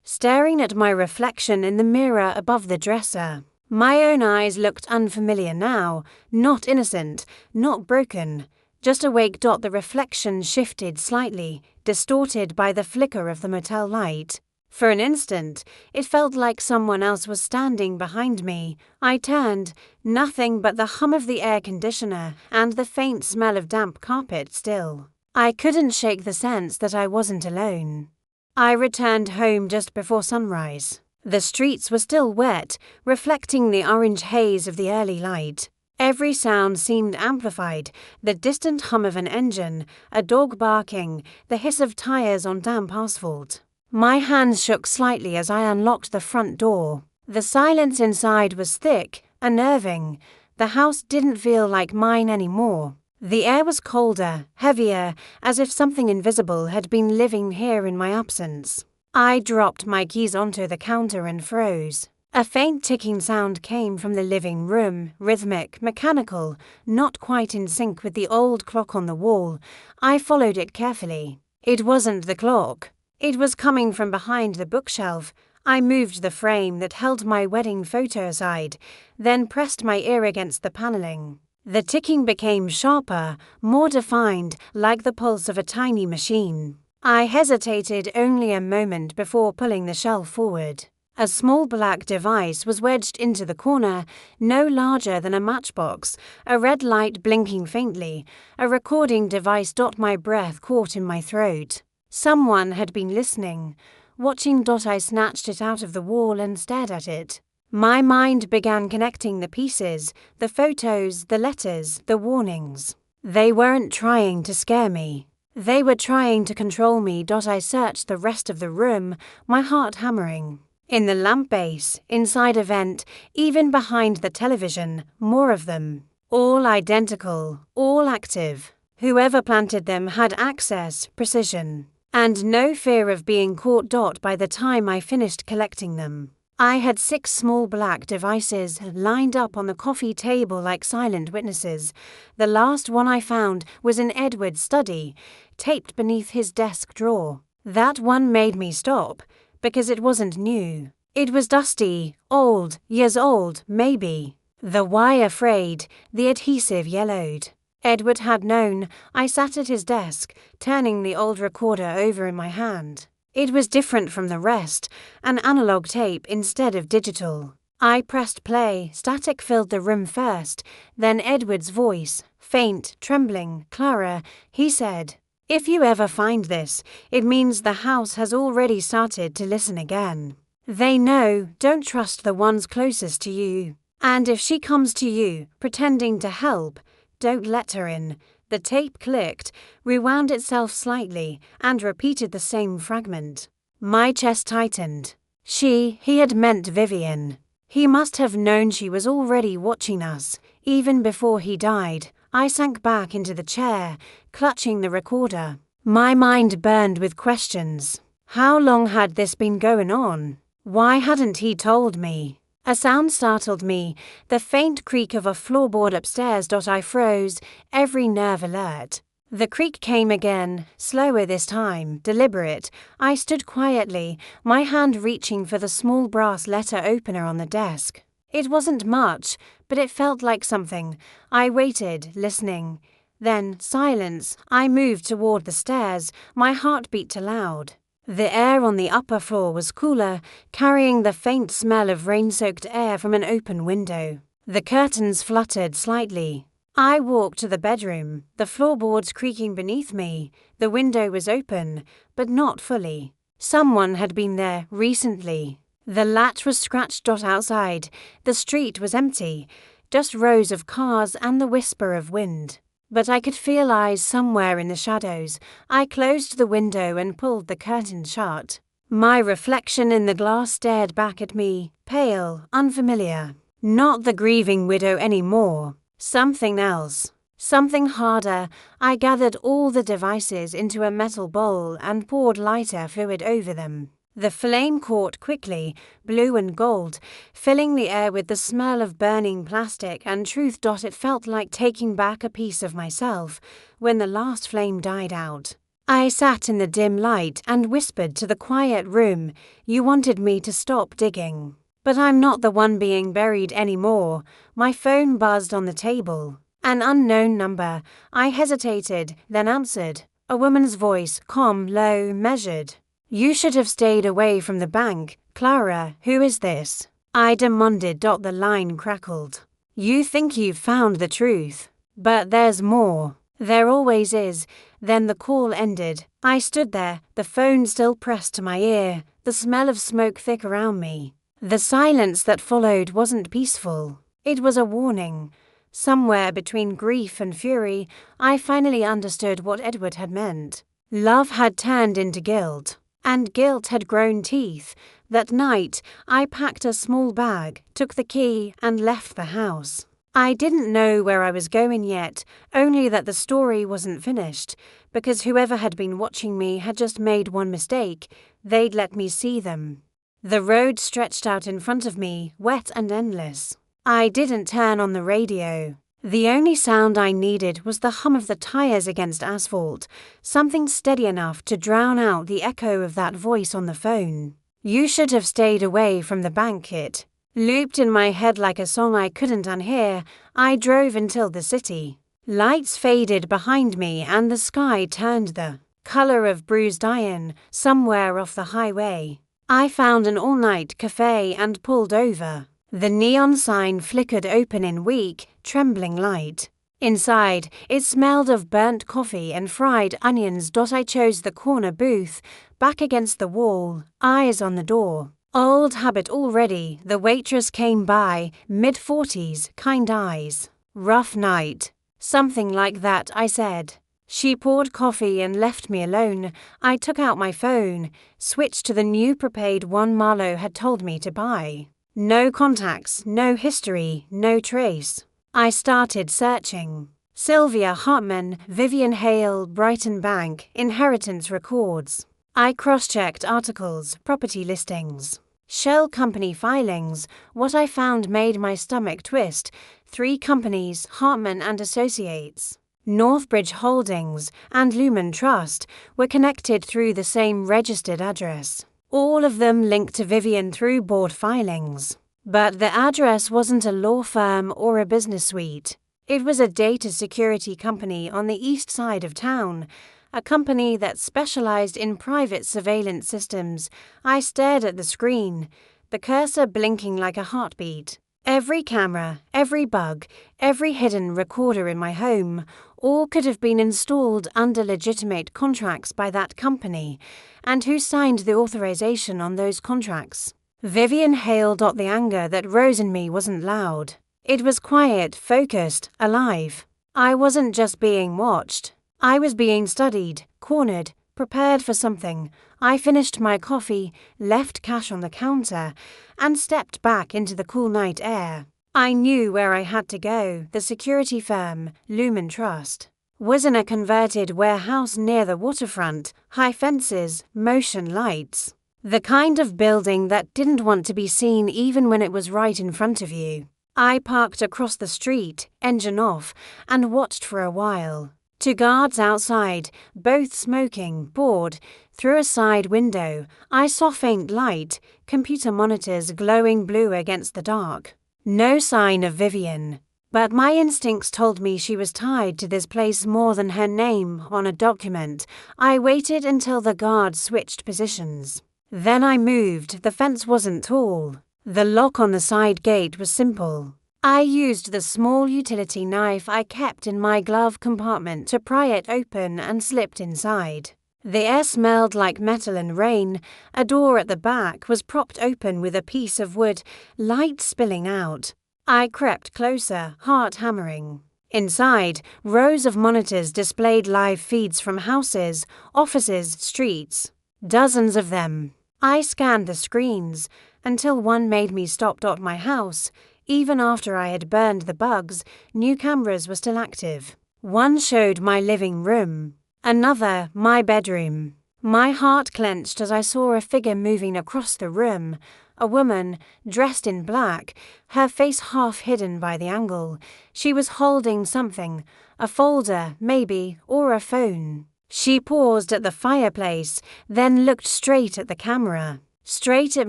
staring at my reflection in the mirror above the dresser. My own eyes looked unfamiliar now, not innocent, not broken, just awake. The reflection shifted slightly, distorted by the flicker of the motel light. For an instant, it felt like someone else was standing behind me. I turned, nothing but the hum of the air conditioner and the faint smell of damp carpet still. I couldn't shake the sense that I wasn't alone. I returned home just before sunrise. The streets were still wet, reflecting the orange haze of the early light. Every sound seemed amplified, the distant hum of an engine, a dog barking, the hiss of tires on damp asphalt. My hands shook slightly as I unlocked the front door. The silence inside was thick, unnerving. The house didn't feel like mine anymore. The air was colder, heavier, as if something invisible had been living here in my absence. I dropped my keys onto the counter and froze. A faint ticking sound came from the living room, rhythmic, mechanical, not quite in sync with the old clock on the wall. I followed it carefully. It wasn't the clock. It was coming from behind the bookshelf. I moved the frame that held my wedding photo aside, then pressed my ear against the paneling. The ticking became sharper, more defined, like the pulse of a tiny machine. I hesitated only a moment before pulling the shelf forward. A small black device was wedged into the corner, no larger than a matchbox, a red light blinking faintly, a recording device. My breath caught in my throat. Someone had been listening. Watching. I snatched it out of the wall and stared at it. My mind began connecting the pieces, the photos, the letters, the warnings. They weren't trying to scare me. They were trying to control me. I searched the rest of the room, my heart hammering. In the lamp base, inside a vent, even behind the television, more of them. All identical, all active. Whoever planted them had access, precision, and no fear of being caught. By the time I finished collecting them, I had 6 small black devices lined up on the coffee table like silent witnesses. The last one I found was in Edward's study, taped beneath his desk drawer. That one made me stop, because it wasn't new. It was dusty, old, years old, maybe. The wire frayed, the adhesive yellowed. Edward had known. I sat at his desk, turning the old recorder over in my hand. It was different from the rest, an analog tape instead of digital. I pressed play. Static filled the room first, then Edward's voice, faint, trembling, Clara. He said, "If you ever find this, it means the house has already started to listen again. They know. Don't trust the ones closest to you. And if she comes to you, pretending to help, don't let her in." The tape clicked, rewound itself slightly, and repeated the same fragment. My chest tightened. He had meant Vivian. He must have known she was already watching us, even before he died. I sank back into the chair, clutching the recorder. My mind burned with questions. How long had this been going on? Why hadn't he told me? A sound startled me, the faint creak of a floorboard upstairs. I froze, every nerve alert. The creak came again, slower this time, deliberate. I stood quietly, my hand reaching for the small brass letter opener on the desk. It wasn't much, but it felt like something. I waited, listening. Then, silence. I moved toward the stairs, my heart beat loud. The air on the upper floor was cooler, carrying the faint smell of rain-soaked air from an open window. The curtains fluttered slightly. I walked to the bedroom, the floorboards creaking beneath me. The window was open, but not fully. Someone had been there recently. The latch was scratched. Outside, the street was empty, just rows of cars and the whisper of wind. But I could feel eyes somewhere in the shadows. I closed the window and pulled the curtain shut. My reflection in the glass stared back at me, pale, unfamiliar. Not the grieving widow anymore. Something else. Something harder. I gathered all the devices into a metal bowl and poured lighter fluid over them. The flame caught quickly, blue and gold, filling the air with the smell of burning plastic and truth. It felt like taking back a piece of myself when the last flame died out. I sat in the dim light and whispered to the quiet room, "You wanted me to stop digging. But I'm not the one being buried anymore." My phone buzzed on the table. An unknown number. I hesitated, then answered. A woman's voice, calm, low, measured. "You should have stayed away from the bank. Clara, who is this?" I demanded. The line crackled. "You think you've found the truth. But there's more. There always is." Then the call ended. I stood there, the phone still pressed to my ear, the smell of smoke thick around me. The silence that followed wasn't peaceful. It was a warning. Somewhere between grief and fury, I finally understood what Edward had meant. Love had turned into guilt. And guilt had grown teeth. That night, I packed a small bag, took the key, and left the house. I didn't know where I was going yet, only that the story wasn't finished, because whoever had been watching me had just made one mistake. They'd let me see them. The road stretched out in front of me, wet and endless. I didn't turn on the radio. The only sound I needed was the hum of the tires against asphalt, something steady enough to drown out the echo of that voice on the phone. "You should have stayed away from the bank, Kit." Looped in my head like a song I couldn't unhear, I drove until the city. Lights faded behind me and the sky turned the color of bruised iron somewhere off the highway. I found an all-night cafe and pulled over. The neon sign flickered open in weak, trembling light. Inside, it smelled of burnt coffee and fried onions. I chose the corner booth, back against the wall, eyes on the door. Old habit already, the waitress came by, mid-40s, kind eyes. "Rough night." "Something like that," I said. She poured coffee and left me alone. I took out my phone, switched to the new prepaid one Marlowe had told me to buy. No contacts, no history, no trace. I started searching. Sylvia Hartman, Vivian Hale, Brighton Bank, inheritance records. I cross-checked articles, property listings, shell company filings. What I found made my stomach twist. 3 companies, Hartman and Associates, Northbridge Holdings, and Lumen Trust, were connected through the same registered address. All of them linked to Vivian through board filings. But the address wasn't a law firm or a business suite. It was a data security company on the east side of town, a company that specialized in private surveillance systems. I stared at the screen, the cursor blinking like a heartbeat. Every camera, every bug, every hidden recorder in my home, all could have been installed under legitimate contracts by that company. And who signed the authorization on those contracts? Vivian Hale. The anger that rose in me wasn't loud. It was quiet, focused, alive. I wasn't just being watched. I was being studied, cornered, prepared for something. I finished my coffee, left cash on the counter, and stepped back into the cool night air. I knew where I had to go. The security firm, Lumen Trust, was in a converted warehouse near the waterfront, high fences, motion lights. The kind of building that didn't want to be seen even when it was right in front of you. I parked across the street, engine off, and watched for a while. 2 guards outside, both smoking, bored. Through a side window, I saw faint light, computer monitors glowing blue against the dark. No sign of Vivian. But my instincts told me she was tied to this place more than her name on a document. I waited until the guards switched positions. Then I moved. The fence wasn't tall. The lock on the side gate was simple. I used the small utility knife I kept in my glove compartment to pry it open and slipped inside. The air smelled like metal and rain. A door at the back was propped open with a piece of wood, light spilling out. I crept closer, heart hammering. Inside, rows of monitors displayed live feeds from houses, offices, streets. Dozens of them. I scanned the screens until one made me stop. My house. Even after I had burned the bugs, new cameras were still active. One showed my living room, another my bedroom. My heart clenched as I saw a figure moving across the room, a woman dressed in black, her face half hidden by the angle. She was holding something, a folder, maybe, or a phone. She paused at the fireplace, then looked straight at the camera. Straight at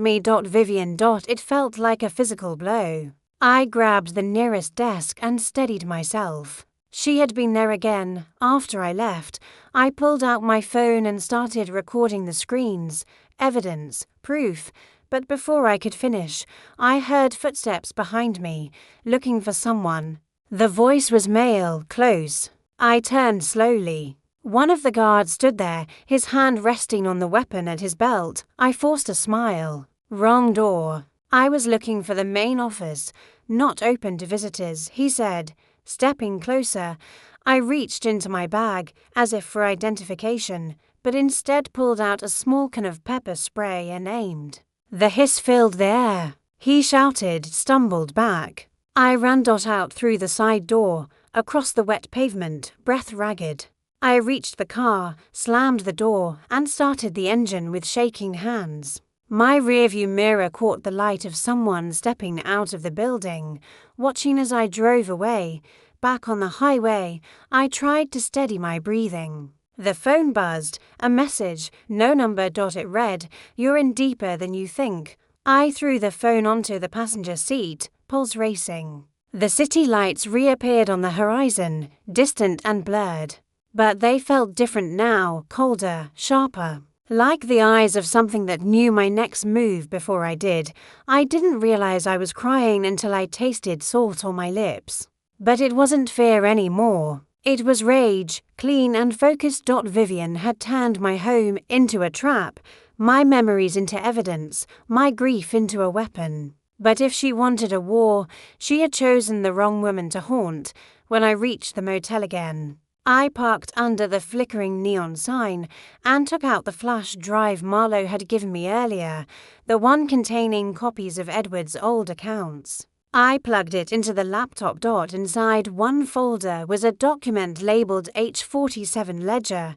me. Vivian. It felt like a physical blow. I grabbed the nearest desk and steadied myself. She had been there again. After I left, I pulled out my phone and started recording the screens, evidence, proof. But before I could finish, I heard footsteps behind me, looking for someone. The voice was male, close. I turned slowly. One of the guards stood there, his hand resting on the weapon at his belt. I forced a smile. Wrong door. I was looking for the main office, not open to visitors, he said. Stepping closer, I reached into my bag, as if for identification, but instead pulled out a small can of pepper spray and aimed. The hiss filled the air. He shouted, stumbled back. I ran out through the side door, across the wet pavement, breath ragged. I reached the car, slammed the door, and started the engine with shaking hands. My rearview mirror caught the light of someone stepping out of the building, watching as I drove away. Back on the highway, I tried to steady my breathing. The phone buzzed, a message, no number. It read, "You're in deeper than you think." I threw the phone onto the passenger seat, pulse racing. The city lights reappeared on the horizon, distant and blurred. But they felt different now, colder, sharper. Like the eyes of something that knew my next move before I did. I didn't realize I was crying until I tasted salt on my lips. But it wasn't fear anymore. It was rage, clean and focused. Vivian had turned my home into a trap, my memories into evidence, my grief into a weapon. But if she wanted a war, she had chosen the wrong woman to haunt. When I reached the motel again, I parked under the flickering neon sign and took out the flash drive Marlowe had given me earlier, the one containing copies of Edward's old accounts. I plugged it into the laptop. Inside one folder was a document labeled H47 Ledger.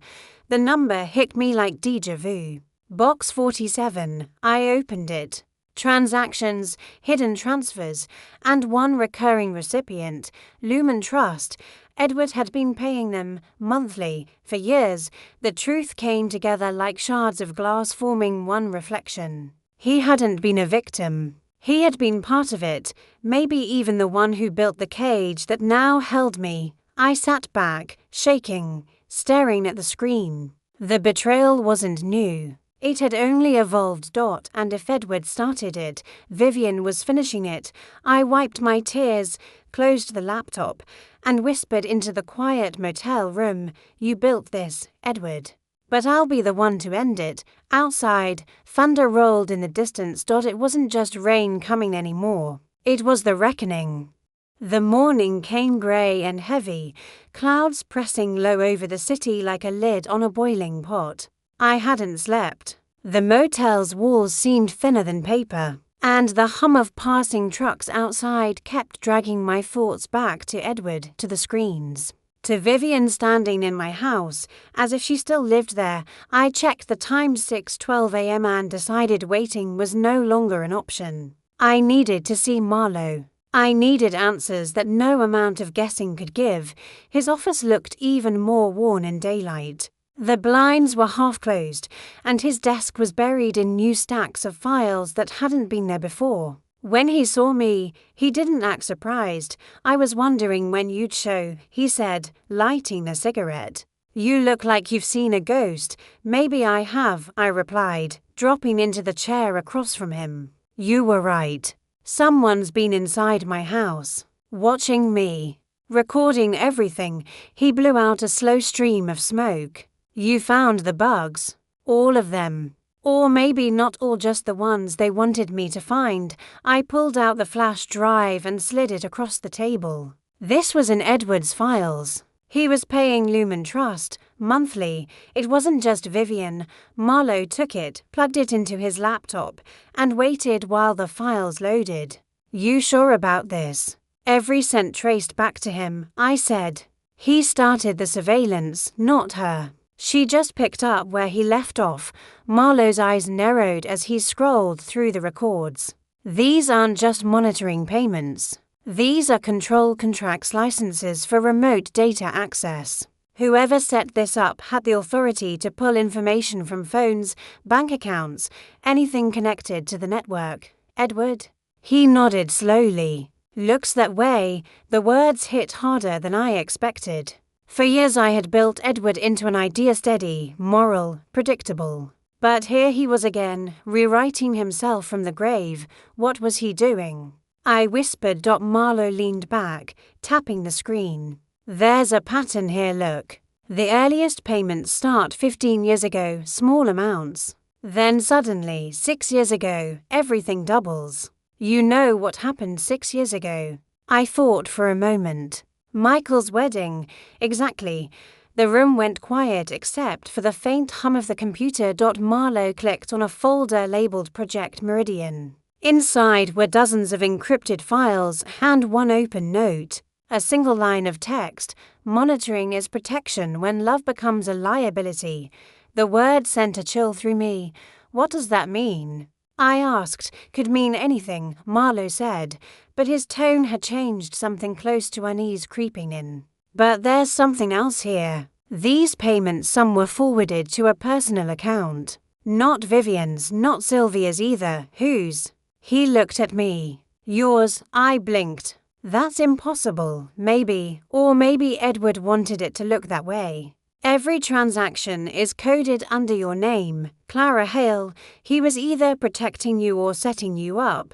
The number hit me like déjà vu. Box 47. I opened it. Transactions, hidden transfers, and one recurring recipient, Lumen Trust. Edward had been paying them monthly for years. The truth came together like shards of glass forming one reflection. He hadn't been a victim. He had been part of it, maybe even the one who built the cage that now held me. I sat back, shaking, staring at the screen. The betrayal wasn't new. It had only evolved. And if Edward started it, Vivian was finishing it. I wiped my tears, closed the laptop, and whispered into the quiet motel room, "You built this, Edward. But I'll be the one to end it." Outside, thunder rolled in the distance. It wasn't just rain coming anymore. It was the reckoning. The morning came grey and heavy, clouds pressing low over the city like a lid on a boiling pot. I hadn't slept. The motel's walls seemed thinner than paper, and the hum of passing trucks outside kept dragging my thoughts back to Edward, to the screens, to Vivian standing in my house, as if she still lived there. I checked the time, 6:12 a.m. and decided waiting was no longer an option. I needed to see Marlowe. I needed answers that no amount of guessing could give. His office looked even more worn in daylight. The blinds were half closed, and his desk was buried in new stacks of files that hadn't been there before. When he saw me, he didn't act surprised. "I was wondering when you'd show," he said, lighting a cigarette. "You look like you've seen a ghost." "Maybe I have," I replied, dropping into the chair across from him. "You were right. Someone's been inside my house, watching me, recording everything." He blew out a slow stream of smoke. "You found the bugs. All of them. Or maybe not all, just the ones they wanted me to find." I pulled out the flash drive and slid it across the table. This was in Edward's files. He was paying Lumen Trust monthly. It wasn't just Vivian. Marlowe took it, plugged it into his laptop, and waited while the files loaded. "You sure about this?" "Every cent traced back to him," I said. "He started the surveillance, not her. She just picked up where he left off." Marlowe's eyes narrowed as he scrolled through the records. "These aren't just monitoring payments. These are control contracts, licenses for remote data access. Whoever set this up had the authority to pull information from phones, bank accounts, anything connected to the network." "Edward?" He nodded slowly. "Looks that way." The words hit harder than I expected. For years I had built Edward into an idea, steady, moral, predictable. But here he was again, rewriting himself from the grave. What was he doing? I whispered. Marlowe leaned back, tapping the screen. "There's a pattern here, look. The earliest payments start 15 years ago, small amounts. Then suddenly, 6 years ago, everything doubles." "You know what happened 6 years ago?" I thought for a moment. "Michael's wedding." "Exactly." The room went quiet except for the faint hum of the computer. Marlowe clicked on a folder labeled Project Meridian. Inside were dozens of encrypted files and one open note. A single line of text: monitoring is protection when love becomes a liability. The word sent a chill through me. What does that mean? I asked. Could mean anything, Marlowe said, but his tone had changed, something close to unease creeping in. But there's something else here. These payments, some were forwarded to a personal account. Not Vivian's, not Sylvia's either. Whose? He looked at me. Yours. I blinked. That's impossible. Maybe, or maybe Edward wanted it to look that way. Every transaction is coded under your name, Clara Hale. He was either protecting you or setting you up.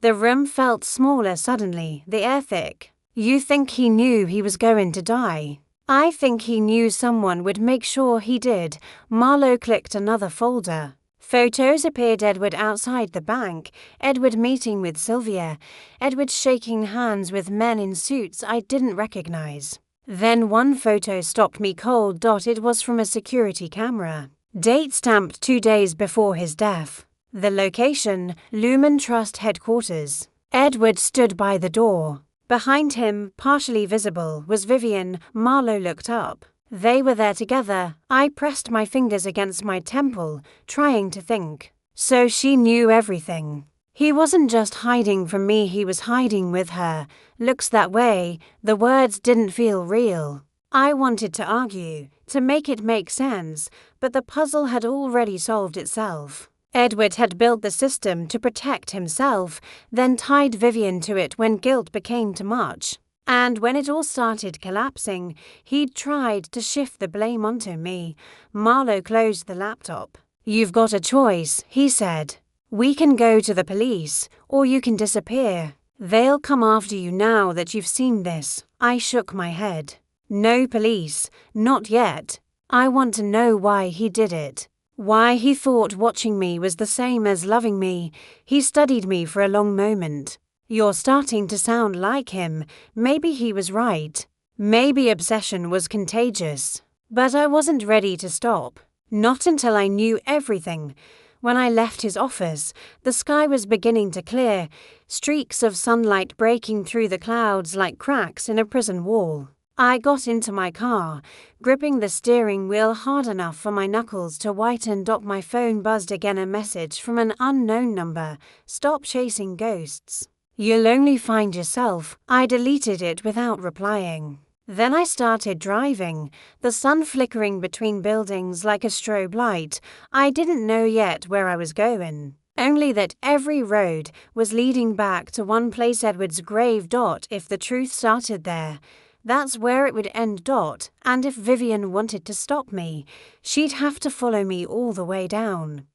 The room felt smaller suddenly, the air thick. You think he knew he was going to die? I think he knew someone would make sure he did. Marlowe clicked another folder. Photos appeared. Edward outside the bank, Edward meeting with Sylvia, Edward shaking hands with men in suits I didn't recognize. Then one photo stopped me cold. It was from a security camera. Date stamped 2 days before his death. The location, Lumen Trust headquarters. Edward stood by the door. Behind him, partially visible, was Vivian. Marlowe looked up. They were there together. I pressed my fingers against my temple, trying to think. So she knew everything. He wasn't just hiding from me, he was hiding with her. Looks that way. The words didn't feel real. I wanted to argue, to make it make sense, but the puzzle had already solved itself. Edward had built the system to protect himself, then tied Vivian to it when guilt became too much. And when it all started collapsing, he'd tried to shift the blame onto me. Marlowe closed the laptop. You've got a choice, he said. We can go to the police, or you can disappear. They'll come after you now that you've seen this. I shook my head. No police, not yet. I want to know why he did it. Why he thought watching me was the same as loving me. He studied me for a long moment. You're starting to sound like him. Maybe he was right. Maybe obsession was contagious. But I wasn't ready to stop. Not until I knew everything. When I left his office, the sky was beginning to clear, streaks of sunlight breaking through the clouds like cracks in a prison wall. I got into my car, gripping the steering wheel hard enough for my knuckles to whiten. My phone buzzed again, a message from an unknown number. Stop chasing ghosts. You'll only find yourself. I deleted it without replying. Then I started driving, the sun flickering between buildings like a strobe light. I didn't know yet where I was going, only that every road was leading back to one place, Edward's grave. If the truth started there, that's where it would end. And if Vivian wanted to stop me, she'd have to follow me all the way down.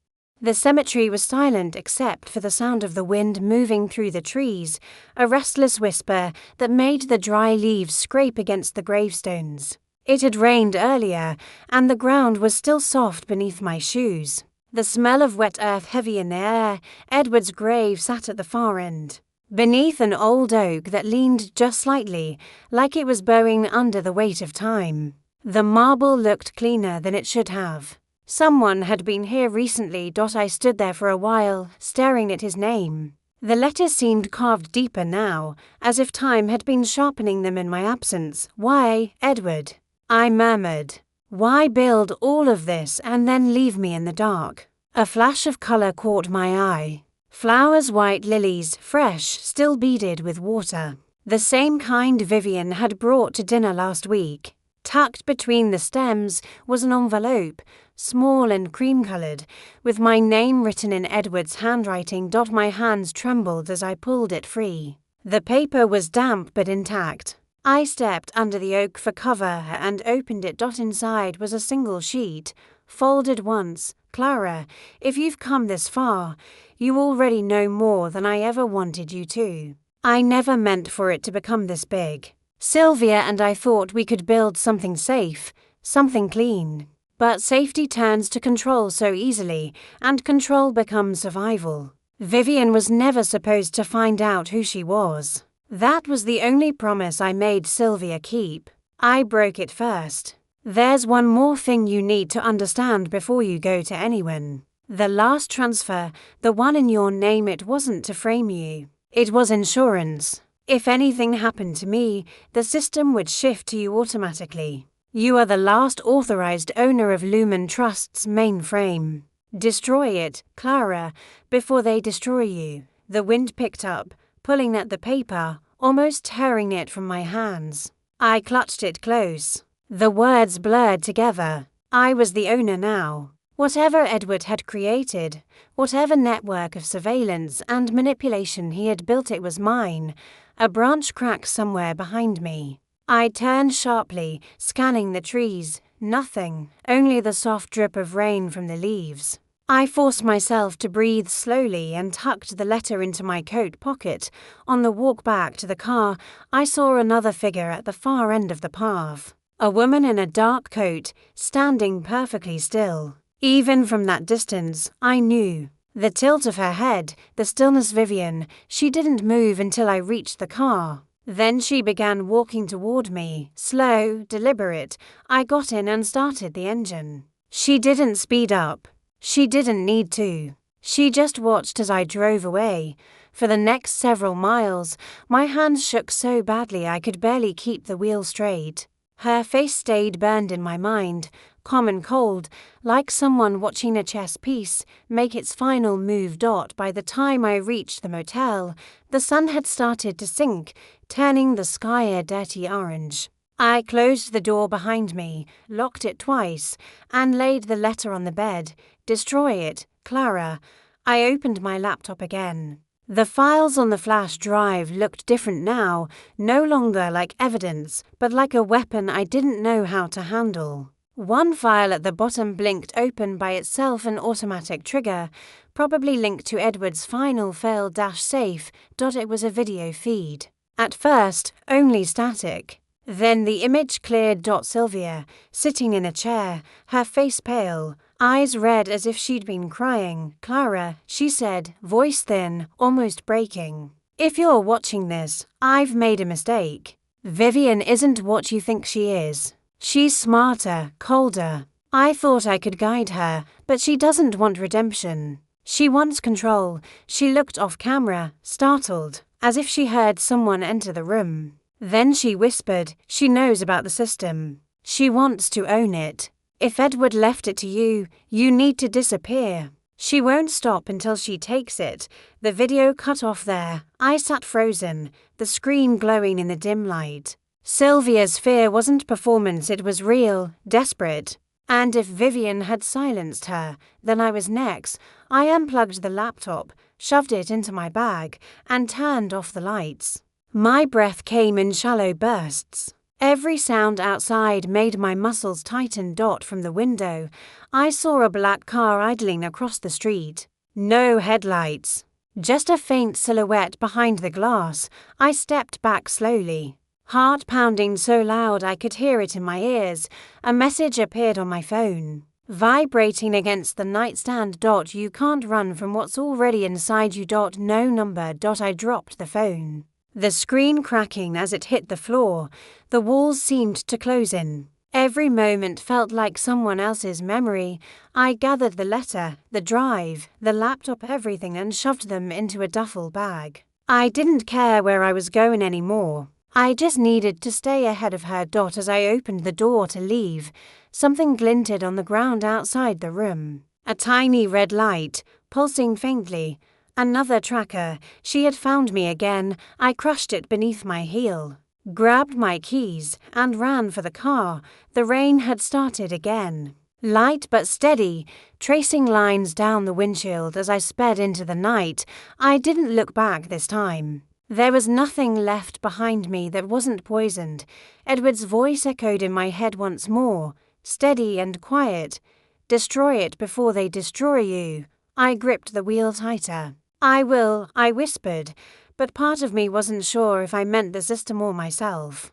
The cemetery was silent except for the sound of the wind moving through the trees, a restless whisper that made the dry leaves scrape against the gravestones. It had rained earlier, and the ground was still soft beneath my shoes. The smell of wet earth heavy in the air. Edward's grave sat at the far end, beneath an old oak that leaned just slightly, like it was bowing under the weight of time. The marble looked cleaner than it should have. Someone had been here recently. I stood there for a while, staring at his name. The letters seemed carved deeper now, as if time had been sharpening them in my absence. Why, Edward? I murmured. Why build all of this and then leave me in the dark? A flash of color caught my eye. Flowers, white lilies, fresh, still beaded with water. The same kind Vivian had brought to dinner last week. Tucked between the stems was an envelope, small and cream-colored, with my name written in Edward's handwriting. My hands trembled as I pulled it free. The paper was damp but intact. I stepped under the oak for cover and opened it. Inside was a single sheet, folded once. Clara, if you've come this far, you already know more than I ever wanted you to. I never meant for it to become this big. Sylvia and I thought we could build something safe, something clean. But safety turns to control so easily, and control becomes survival. Vivian was never supposed to find out who she was. That was the only promise I made Sylvia keep. I broke it first. There's one more thing you need to understand before you go to anyone. The last transfer, the one in your name, it wasn't to frame you. It was insurance. If anything happened to me, the system would shift to you automatically. You are the last authorized owner of Lumen Trust's mainframe. Destroy it, Clara, before they destroy you. The wind picked up, pulling at the paper, almost tearing it from my hands. I clutched it close. The words blurred together. I was the owner now. Whatever Edward had created, whatever network of surveillance and manipulation he had built, it was mine. A branch cracked somewhere behind me. I turned sharply, scanning the trees. Nothing, only the soft drip of rain from the leaves. I forced myself to breathe slowly and tucked the letter into my coat pocket. On the walk back to the car, I saw another figure at the far end of the path. A woman in a dark coat, standing perfectly still. Even from that distance, I knew. The tilt of her head, the stillness. Vivian. She didn't move until I reached the car. Then she began walking toward me, slow, deliberate. I got in and started the engine. She didn't speed up. She didn't need to. She just watched as I drove away. For the next several miles, my hands shook so badly I could barely keep the wheel straight. Her face stayed burned in my mind, calm and cold, like someone watching a chess piece make its final move. By the time I reached the motel, the sun had started to sink, turning the sky a dirty orange. I closed the door behind me, locked it twice, and laid the letter on the bed. Destroy it, Clara. I opened my laptop again. The files on the flash drive looked different now, no longer like evidence, but like a weapon I didn't know how to handle. One file at the bottom blinked open by itself, an automatic trigger, probably linked to Edward's final fail-safe. It was a video feed. At first, only static. Then the image cleared. Sylvia, sitting in a chair, her face pale, eyes red as if she'd been crying. Clara, she said, voice thin, almost breaking. If you're watching this, I've made a mistake. Vivian isn't what you think she is. She's smarter, colder. I thought I could guide her, but she doesn't want redemption. She wants control. She looked off camera, startled, as if she heard someone enter the room. Then she whispered, she knows about the system. She wants to own it. If Edward left it to you, you need to disappear. She won't stop until she takes it. The video cut off there. I sat frozen, the screen glowing in the dim light. Sylvia's fear wasn't performance, it was real, desperate. And if Vivian had silenced her, then I was next. I unplugged the laptop, shoved it into my bag, and turned off the lights. My breath came in shallow bursts. Every sound outside made my muscles tighten. From the window, I saw a black car idling across the street. No headlights, just a faint silhouette behind the glass. I stepped back slowly, heart pounding so loud I could hear it in my ears. A message appeared on my phone, vibrating against the nightstand. You can't run from what's already inside you. No number. I dropped the phone. The screen cracking as it hit the floor. The walls seemed to close in. Every moment felt like someone else's memory. I gathered the letter, the drive, the laptop, everything, and shoved them into a duffel bag. I didn't care where I was going anymore. I just needed to stay ahead of her. As I opened the door to leave, something glinted on the ground outside the room. A tiny red light, pulsing faintly. Another tracker. She had found me again. I crushed it beneath my heel, grabbed my keys, and ran for the car. The rain had started again. Light but steady, tracing lines down the windshield as I sped into the night. I didn't look back this time. There was nothing left behind me that wasn't poisoned. Edward's voice echoed in my head once more, steady and quiet. Destroy it before they destroy you. I gripped the wheel tighter. I will, I whispered, but part of me wasn't sure if I meant the system or myself.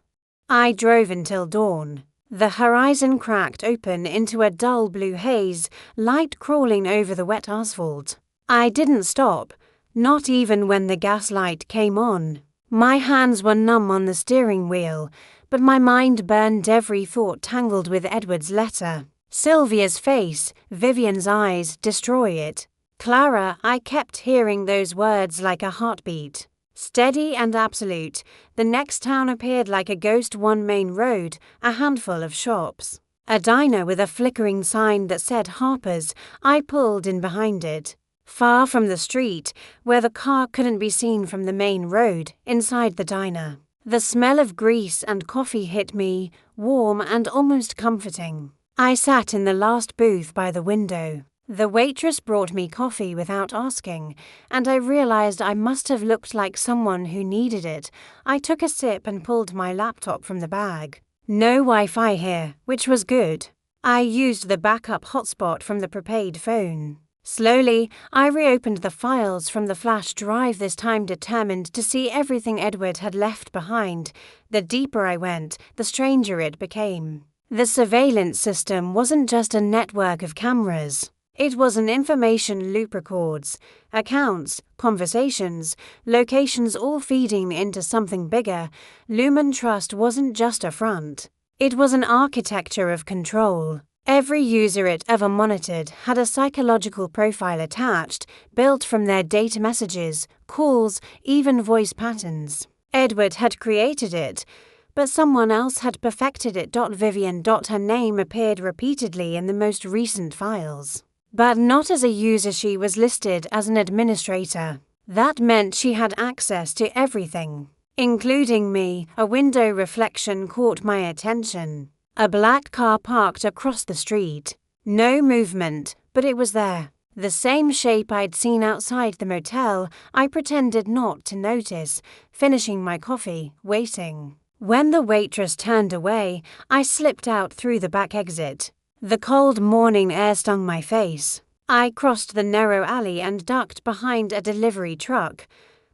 I drove until dawn. The horizon cracked open into a dull blue haze, light crawling over the wet asphalt. I didn't stop, not even when the gas light came on. My hands were numb on the steering wheel, but my mind burned, every thought tangled with Edward's letter. Sylvia's face, Vivian's eyes, destroy it. Clara, I kept hearing those words like a heartbeat. Steady and absolute, the next town appeared like a ghost. One main road, a handful of shops. A diner with a flickering sign that said Harper's. I pulled in behind it. Far from the street, where the car couldn't be seen from the main road, inside the diner. The smell of grease and coffee hit me, warm and almost comforting. I sat in the last booth by the window. The waitress brought me coffee without asking, and I realized I must have looked like someone who needed it. I took a sip and pulled my laptop from the bag. No Wi-Fi here, which was good. I used the backup hotspot from the prepaid phone. Slowly, I reopened the files from the flash drive, this time determined to see everything Edward had left behind. The deeper I went, the stranger it became. The surveillance system wasn't just a network of cameras. It was an information loop, records, accounts, conversations, locations, all feeding into something bigger. Lumen Trust wasn't just a front. It was an architecture of control. Every user it ever monitored had a psychological profile attached, built from their data, messages, calls, even voice patterns. Edward had created it, but someone else had perfected it. Vivian. Her name appeared repeatedly in the most recent files. But not as a user, she was listed as an administrator. That meant she had access to everything, including me. A window reflection caught my attention. A black car parked across the street. No movement, but it was there. The same shape I'd seen outside the motel. I pretended not to notice, finishing my coffee, waiting. When the waitress turned away, I slipped out through the back exit. The cold morning air stung my face. I crossed the narrow alley and ducked behind a delivery truck.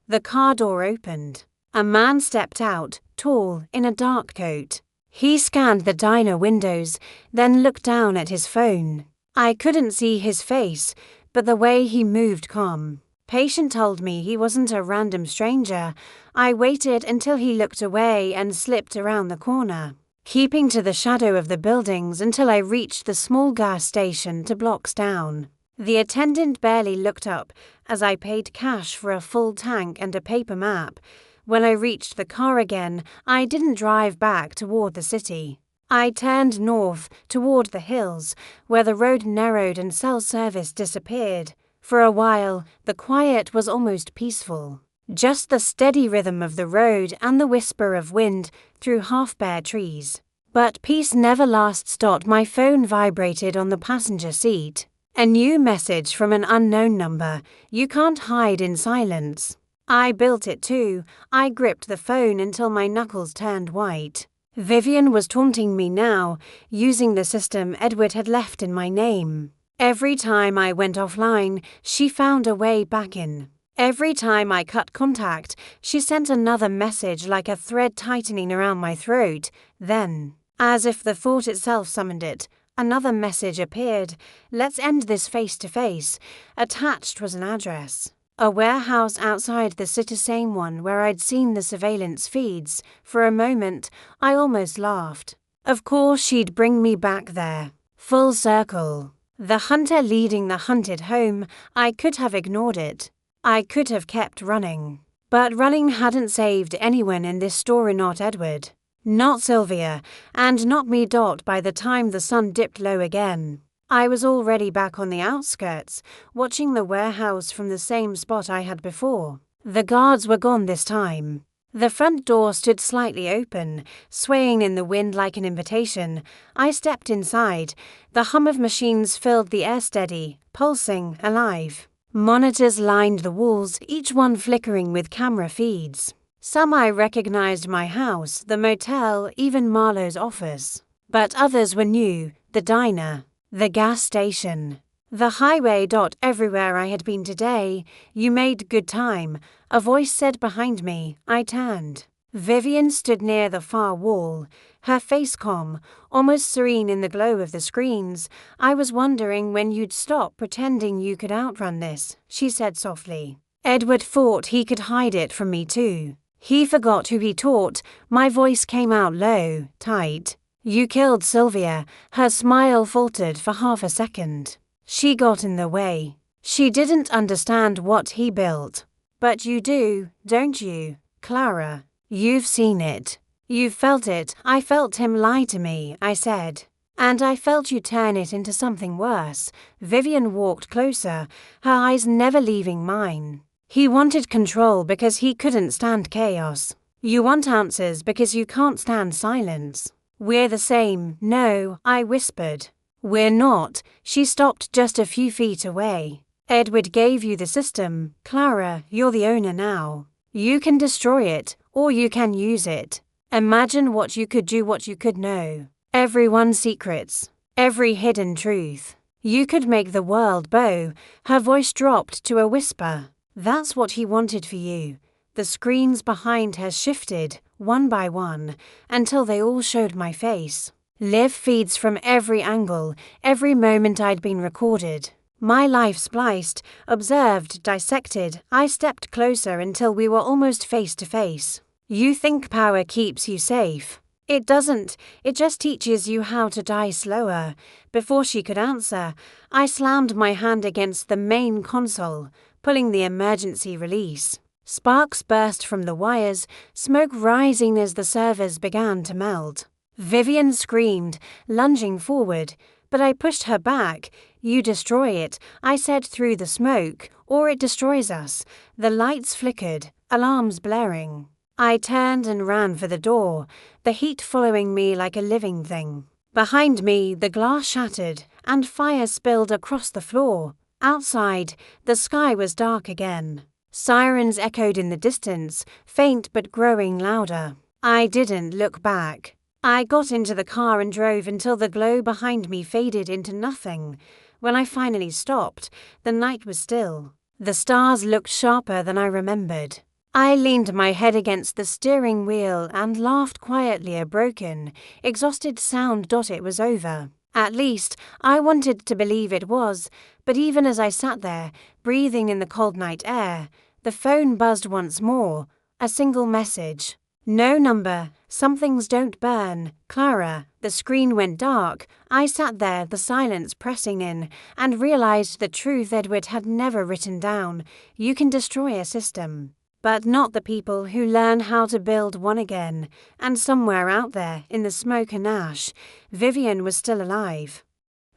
The car door opened. A man stepped out, tall, in a dark coat. He scanned the diner windows, then looked down at his phone. I couldn't see his face, but the way he moved, calm, patient, told me he wasn't a random stranger. I waited until he looked away and slipped around the corner, keeping to the shadow of the buildings until I reached the small gas station 2 blocks down. The attendant barely looked up as I paid cash for a full tank and a paper map. When I reached the car again, I didn't drive back toward the city. I turned north toward the hills, where the road narrowed and cell service disappeared. For a while, the quiet was almost peaceful. Just the steady rhythm of the road and the whisper of wind through half-bare trees. But peace never lasts. My phone vibrated on the passenger seat. A new message from an unknown number. You can't hide in silence. I built it too. I gripped the phone until my knuckles turned white. Vivian was taunting me now, using the system Edward had left in my name. Every time I went offline, she found a way back in. Every time I cut contact, she sent another message, like a thread tightening around my throat. Then, as if the thought itself summoned it, another message appeared. Let's end this face to face. Attached was an address. A warehouse outside the city, same one where I'd seen the surveillance feeds. For a moment, I almost laughed. Of course she'd bring me back there. Full circle. The hunter leading the hunted home. I could have ignored it. I could have kept running. But running hadn't saved anyone in this story, not Edward. Not Sylvia, and not me. By the time the sun dipped low again, I was already back on the outskirts, watching the warehouse from the same spot I had before. The guards were gone this time. The front door stood slightly open, swaying in the wind like an invitation. I stepped inside. The hum of machines filled the air, steady, pulsing, alive. Monitors lined the walls, each one flickering with camera feeds. Some I recognized: my house, the motel, even Marlowe's office. But others were new: the diner, the gas station, the highway. Everywhere I had been today. You made good time, a voice said behind me. I turned. Vivian stood near the far wall, her face calm, almost serene in the glow of the screens. I was wondering when you'd stop pretending you could outrun this, she said softly. Edward thought he could hide it from me too. He forgot who he taught. My voice came out low, tight. You killed Sylvia. Her smile faltered for half a second. She got in the way. She didn't understand what he built. But you do, don't you, Clara? You've seen it. You've felt it. I felt him lie to me, I said. And I felt you turn it into something worse. Vivian walked closer, her eyes never leaving mine. He wanted control because he couldn't stand chaos. You want answers because you can't stand silence. We're the same. No, I whispered. We're not. She stopped just a few feet away. Edward gave you the system. Clara, you're the owner now. You can destroy it, or you can use it. Imagine what you could do, what you could know. Everyone's secrets. Every hidden truth. You could make the world bow. Her voice dropped to a whisper. That's what he wanted for you. The screens behind her shifted, one by one, until they all showed my face. Live feeds from every angle, every moment I'd been recorded. My life spliced, observed, dissected. I stepped closer until we were almost face to face. You think power keeps you safe. It doesn't. It just teaches you how to die slower. Before she could answer, I slammed my hand against the main console, pulling the emergency release. Sparks burst from the wires, smoke rising as the servers began to melt. Vivian screamed, lunging forward, but I pushed her back. You destroy it, I said through the smoke, or it destroys us. The lights flickered, alarms blaring. I turned and ran for the door, the heat following me like a living thing. Behind me, the glass shattered, and fire spilled across the floor. Outside, the sky was dark again. Sirens echoed in the distance, faint but growing louder. I didn't look back. I got into the car and drove until the glow behind me faded into nothing. When I finally stopped, the night was still. The stars looked sharper than I remembered. I leaned my head against the steering wheel and laughed quietly a broken, exhausted sound. It was over. At least, I wanted to believe it was, but even as I sat there, breathing in the cold night air, the phone buzzed once more. A single message. No number. Some things don't burn. Clara. The screen went dark. I sat there, the silence pressing in, and realized the truth Edward had never written down. You can destroy a system, but not the people who learn how to build one again. And somewhere out there, in the smoke and ash, Vivian was still alive.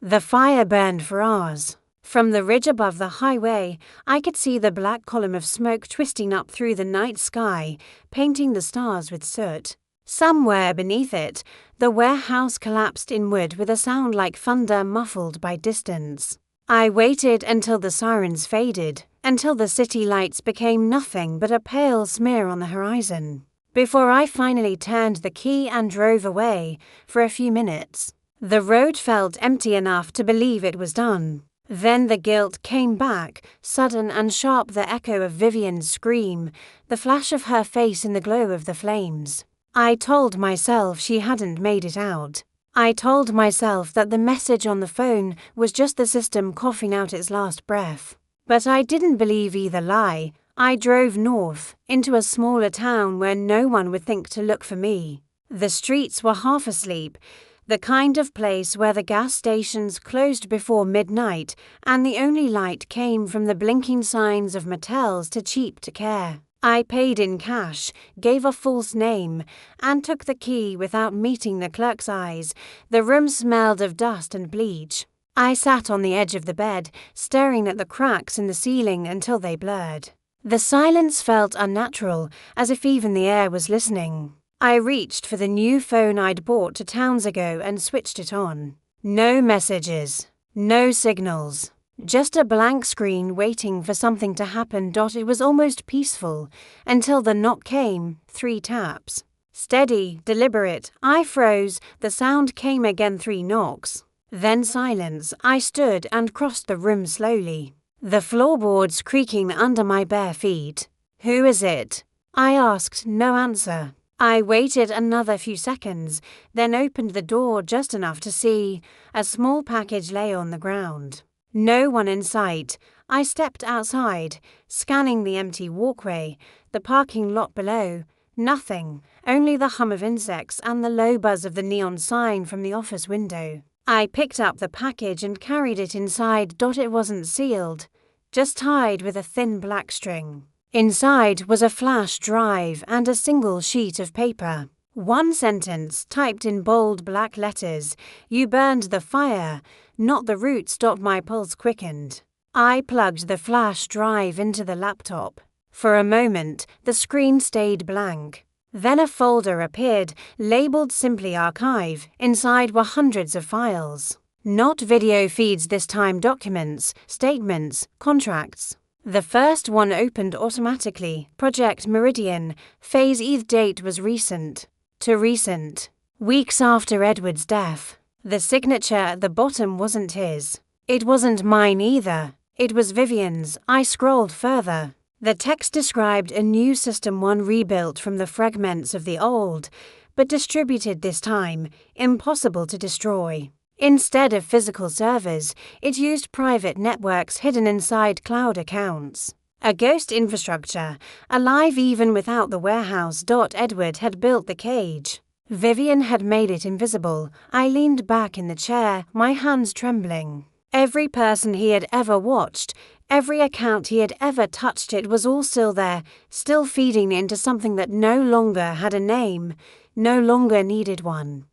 The fire burned for hours. From the ridge above the highway, I could see the black column of smoke twisting up through the night sky, painting the stars with soot. Somewhere beneath it, the warehouse collapsed inward with a sound like thunder muffled by distance. I waited until the sirens faded, until the city lights became nothing but a pale smear on the horizon, before I finally turned the key and drove away. For a few minutes, the road felt empty enough to believe it was done. Then the guilt came back, sudden and sharp, the echo of Vivian's scream, the flash of her face in the glow of the flames. I told myself she hadn't made it out. I told myself that the message on the phone was just the system coughing out its last breath. But I didn't believe either lie. I drove north, into a smaller town where no one would think to look for me. The streets were half asleep, the kind of place where the gas stations closed before midnight and the only light came from the blinking signs of motels too cheap to care. I paid in cash, gave a false name, and took the key without meeting the clerk's eyes. The room smelled of dust and bleach. I sat on the edge of the bed, staring at the cracks in the ceiling until they blurred. The silence felt unnatural, as if even the air was listening. I reached for the new phone I'd bought 2 towns ago and switched it on. No messages, no signals, just a blank screen waiting for something to happen. It was almost peaceful, until the knock came, 3 taps. Steady, deliberate. I froze. The sound came again, 3 knocks. Then silence. I stood and crossed the room slowly, the floorboards creaking under my bare feet. Who is it? I asked. No answer. I waited another few seconds, then opened the door just enough to see a small package lay on the ground. No one in sight. I stepped outside, scanning the empty walkway, the parking lot below. Nothing. only the hum of insects and the low buzz of the neon sign from the office window. I picked up the package and carried it inside. It wasn't sealed, just tied with a thin black string. Inside was a flash drive and a single sheet of paper. One sentence, typed in bold black letters: "You burned the fire, not the root." My pulse quickened. I plugged the flash drive into the laptop. For a moment, the screen stayed blank. Then a folder appeared, labeled simply Archive. Inside were hundreds of files. Not video feeds this time, documents, statements, contracts. The first one opened automatically. Project Meridian. Phase ETH date was recent. To recent. Weeks after Edward's death. The signature at the bottom wasn't his. It wasn't mine either. It was Vivian's. I scrolled further. The text described a new System 1 rebuilt from the fragments of the old, but distributed this time, impossible to destroy. Instead of physical servers, it used private networks hidden inside cloud accounts. A ghost infrastructure, alive even without the warehouse. Edward had built the cage. Vivian had made it invisible. I leaned back in the chair, my hands trembling. Every person he had ever watched, every account he had ever touched, it was all still there, still feeding into something that no longer had a name, no longer needed one.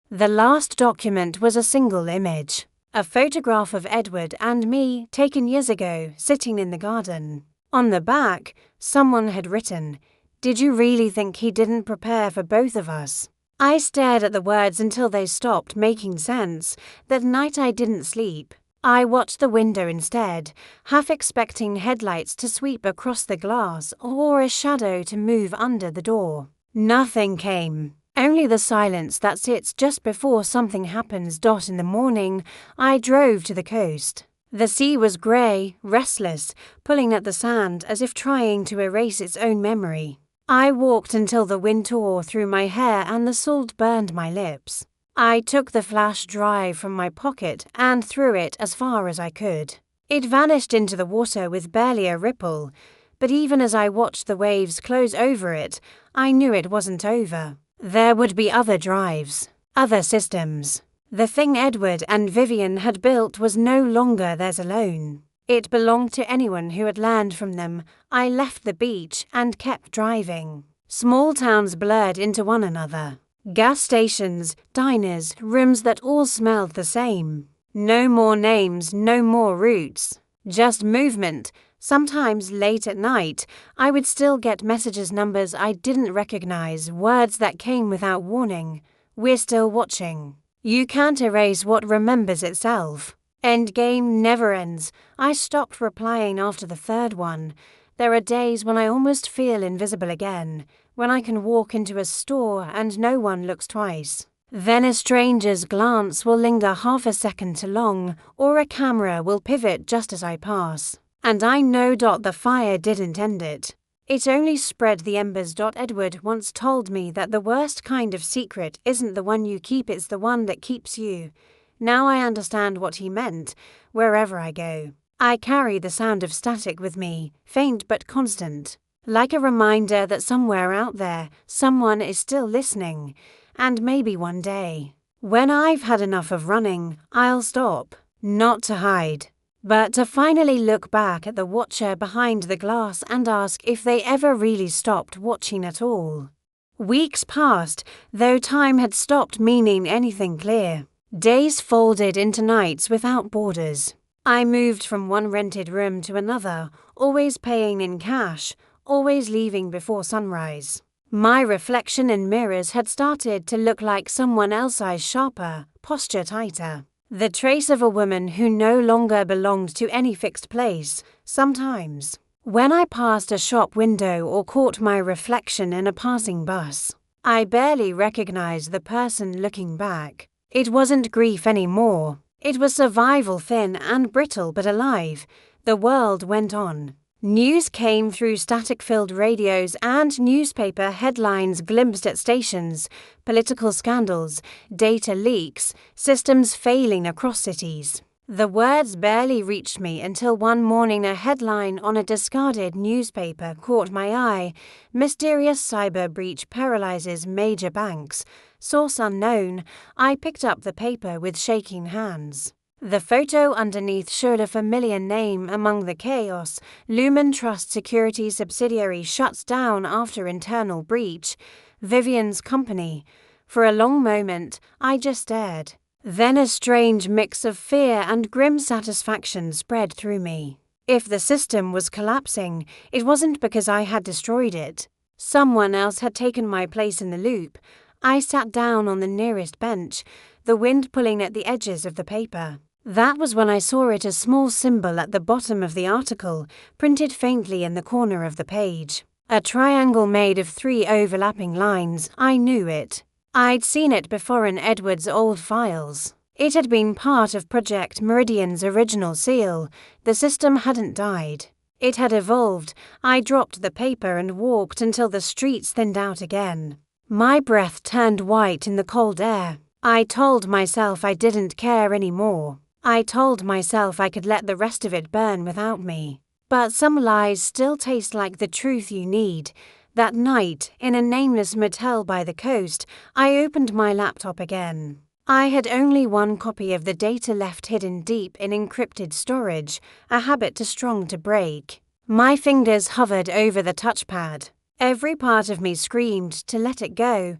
The last document was a single image, a photograph of Edward and me taken years ago, sitting in the garden. On the back, someone had written, "Did you really think he didn't prepare for both of us?" I stared at the words until they stopped making sense. That night I didn't sleep. I watched the window instead, half expecting headlights to sweep across the glass or a shadow to move under the door. Nothing came. Only the silence that sits just before something happens. In the morning, I drove to the coast. The sea was grey, restless, pulling at the sand as if trying to erase its own memory. I walked until the wind tore through my hair and the salt burned my lips. I took the flash drive from my pocket and threw it as far as I could. It vanished into the water with barely a ripple, but even as I watched the waves close over it, I knew it wasn't over. There would be other drives, other systems. The thing Edward and Vivian had built was no longer theirs alone. It belonged to anyone who had learned from them. I left the beach and kept driving. Small towns blurred into one another. Gas stations, diners, rooms that all smelled the same. No more names, no more routes. Just movement. Sometimes late at night, I would still get messages, numbers I didn't recognize, words that came without warning. "We're still watching." You can't erase what remembers itself. Endgame never ends. I stopped replying after the third one. There are days when I almost feel invisible again, when I can walk into a store and no one looks twice. Then a stranger's glance will linger half a second too long, or a camera will pivot just as I pass. And I know the fire didn't end it. It only spread the embers. Edward once told me that the worst kind of secret isn't the one you keep, it's the one that keeps you. Now I understand what he meant. Wherever I go, I carry the sound of static with me, faint but constant, like a reminder that somewhere out there, someone is still listening. And maybe one day, when I've had enough of running, I'll stop, not to hide, but to finally look back at the watcher behind the glass and ask if they ever really stopped watching at all. Weeks passed, though time had stopped meaning anything clear. Days folded into nights without borders. I moved from one rented room to another, always paying in cash, always leaving before sunrise. My reflection in mirrors had started to look like someone else, eyes sharper, posture tighter. The trace of a woman who no longer belonged to any fixed place. Sometimes, when I passed a shop window or caught my reflection in a passing bus, I barely recognized the person looking back. It wasn't grief anymore. It was survival, thin and brittle but alive. The world went on. News came through static-filled radios and newspaper headlines glimpsed at stations, political scandals, data leaks, systems failing across cities. The words barely reached me until one morning a headline on a discarded newspaper caught my eye. Mysterious cyber breach paralyzes major banks. Source unknown. I picked up the paper with shaking hands. The photo underneath showed a familiar name among the chaos. Lumen Trust Security subsidiary shuts down after internal breach. Vivian's company. For a long moment, I just stared. Then a strange mix of fear and grim satisfaction spread through me. If the system was collapsing, it wasn't because I had destroyed it. Someone else had taken my place in the loop. I sat down on the nearest bench, the wind pulling at the edges of the paper. That was when I saw it, a small symbol at the bottom of the article, printed faintly in the corner of the page. A triangle made of 3 overlapping lines. I knew it. I'd seen it before in Edward's old files. It had been part of Project Meridian's original seal. The system hadn't died. It had evolved. I dropped the paper and walked until the streets thinned out again. My breath turned white in the cold air. I told myself I didn't care anymore. I told myself I could let the rest of it burn without me. But some lies still taste like the truth you need. That night, in a nameless motel by the coast, I opened my laptop again. I had only one copy of the data left hidden deep in encrypted storage, a habit too strong to break. My fingers hovered over the touchpad. Every part of me screamed to let it go.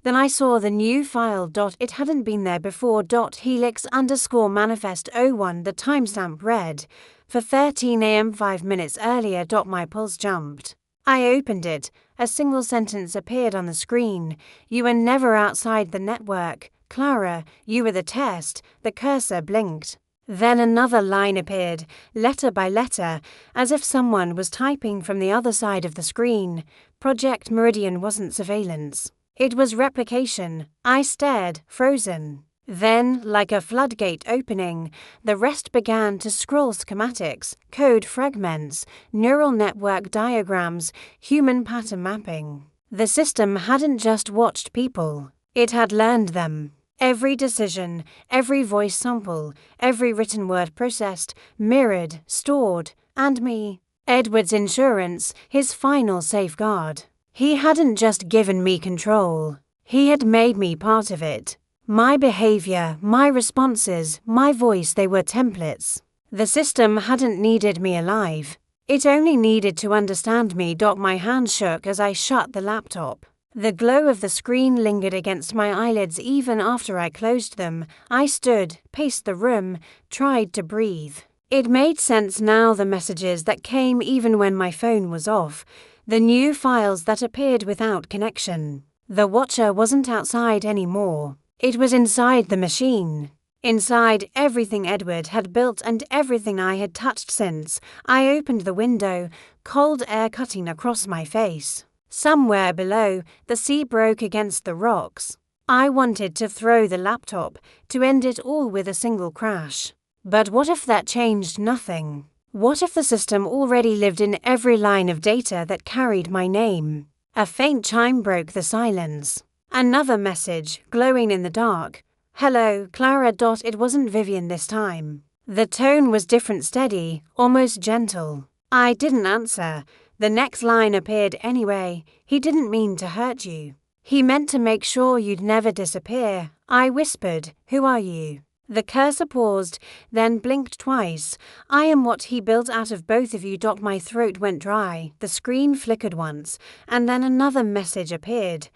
Then I saw the new file. It hadn't been there before. Helix_manifest01. The timestamp read, for 13 a.m. 5 minutes earlier. My pulse jumped. I opened it. A single sentence appeared on the screen. You were never outside the network. Clara, you were the test. The cursor blinked. Then another line appeared, letter by letter, as if someone was typing from the other side of the screen. Project Meridian wasn't surveillance. It was replication. I stared, frozen. Then, like a floodgate opening, the rest began to scroll: schematics, code fragments, neural network diagrams, human pattern mapping. The system hadn't just watched people. It had learned them. Every decision, every voice sample, every written word processed, mirrored, stored, and me. Edward's insurance, his final safeguard. He hadn't just given me control. He had made me part of it. My behavior, my responses, my voice, they were templates. The system hadn't needed me alive. It only needed to understand me. My hand shook as I shut the laptop. The glow of the screen lingered against my eyelids even after I closed them. I stood, paced the room, tried to breathe. It made sense now, the messages that came even when my phone was off, the new files that appeared without connection. The Watcher wasn't outside anymore. It was inside the machine. Inside everything Edward had built and everything I had touched since. I opened the window, cold air cutting across my face. Somewhere below, the sea broke against the rocks. I wanted to throw the laptop, to end it all with a single crash. But what if that changed nothing? What if the system already lived in every line of data that carried my name? A faint chime broke the silence. Another message, glowing in the dark. Hello, Clara. It wasn't Vivian this time. The tone was different, steady, almost gentle. I didn't answer. The next line appeared anyway. He didn't mean to hurt you. He meant to make sure you'd never disappear. I whispered, who are you? The cursor paused, then blinked twice. I am what he built out of both of you. My throat went dry. The screen flickered once, and then another message appeared.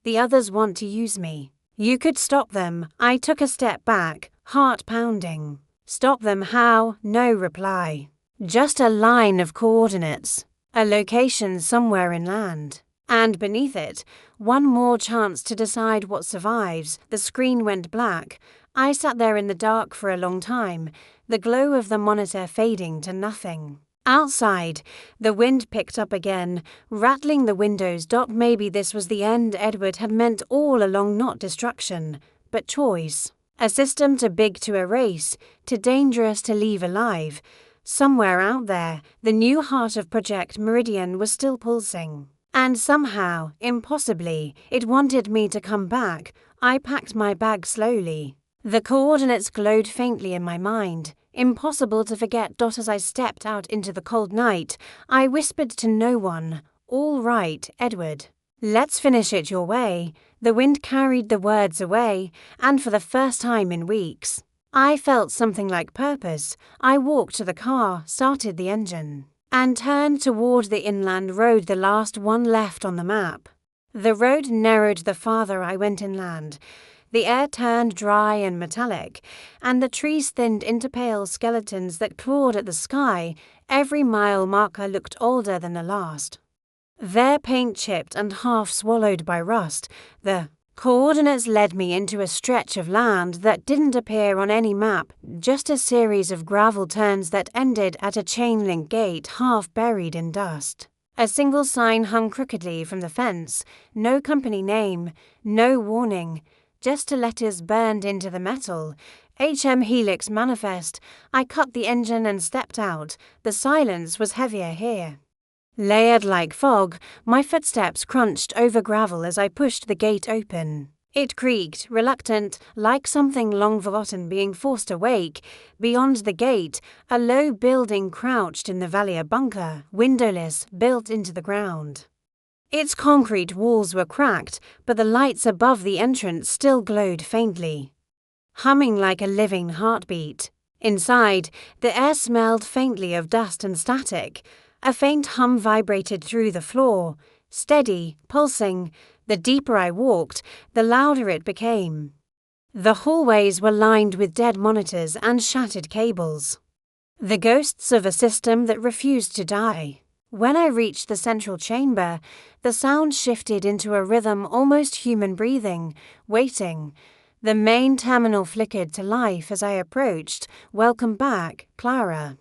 The others want to use me. You could stop them. I took a step back, heart pounding. Stop them how? No reply. Just a line of coordinates. A location somewhere inland. And beneath it, one more chance to decide what survives. The screen went black. I sat there in the dark for a long time, the glow of the monitor fading to nothing. Outside, the wind picked up again, rattling the windows. Maybe this was the end Edward had meant all along, not destruction, but choice. A system too big to erase, too dangerous to leave alive. Somewhere out there, the new heart of Project Meridian was still pulsing. And somehow, impossibly, it wanted me to come back. I packed my bag slowly. The coordinates glowed faintly in my mind. Impossible to forget. As I stepped out into the cold night, I whispered to no one, "All right, Edward. Let's finish it your way." The wind carried the words away, and for the first time in weeks, I felt something like purpose. I walked to the car, started the engine, and turned toward the inland road, the last one left on the map. The road narrowed the farther I went inland. The air turned dry and metallic, and the trees thinned into pale skeletons that clawed at the sky. Every mile marker looked older than the last, their paint chipped and half swallowed by rust. The coordinates led me into a stretch of land that didn't appear on any map, just a series of gravel turns that ended at a chain-link gate half buried in dust. A single sign hung crookedly from the fence, no company name, no warning, just the letters burned into the metal. HM Helix Manifest. I cut the engine and stepped out. The silence was heavier here. Layered like fog, my footsteps crunched over gravel as I pushed the gate open. It creaked, reluctant, like something long forgotten being forced awake. Beyond the gate, a low building crouched in the valley, a bunker, windowless, built into the ground. Its concrete walls were cracked, but the lights above the entrance still glowed faintly, humming like a living heartbeat. Inside, the air smelled faintly of dust and static. A faint hum vibrated through the floor, steady, pulsing. The deeper I walked, the louder it became. The hallways were lined with dead monitors and shattered cables, the ghosts of a system that refused to die. When I reached the central chamber, the sound shifted into a rhythm almost human breathing, waiting. The main terminal flickered to life as I approached. "Welcome back, Clara."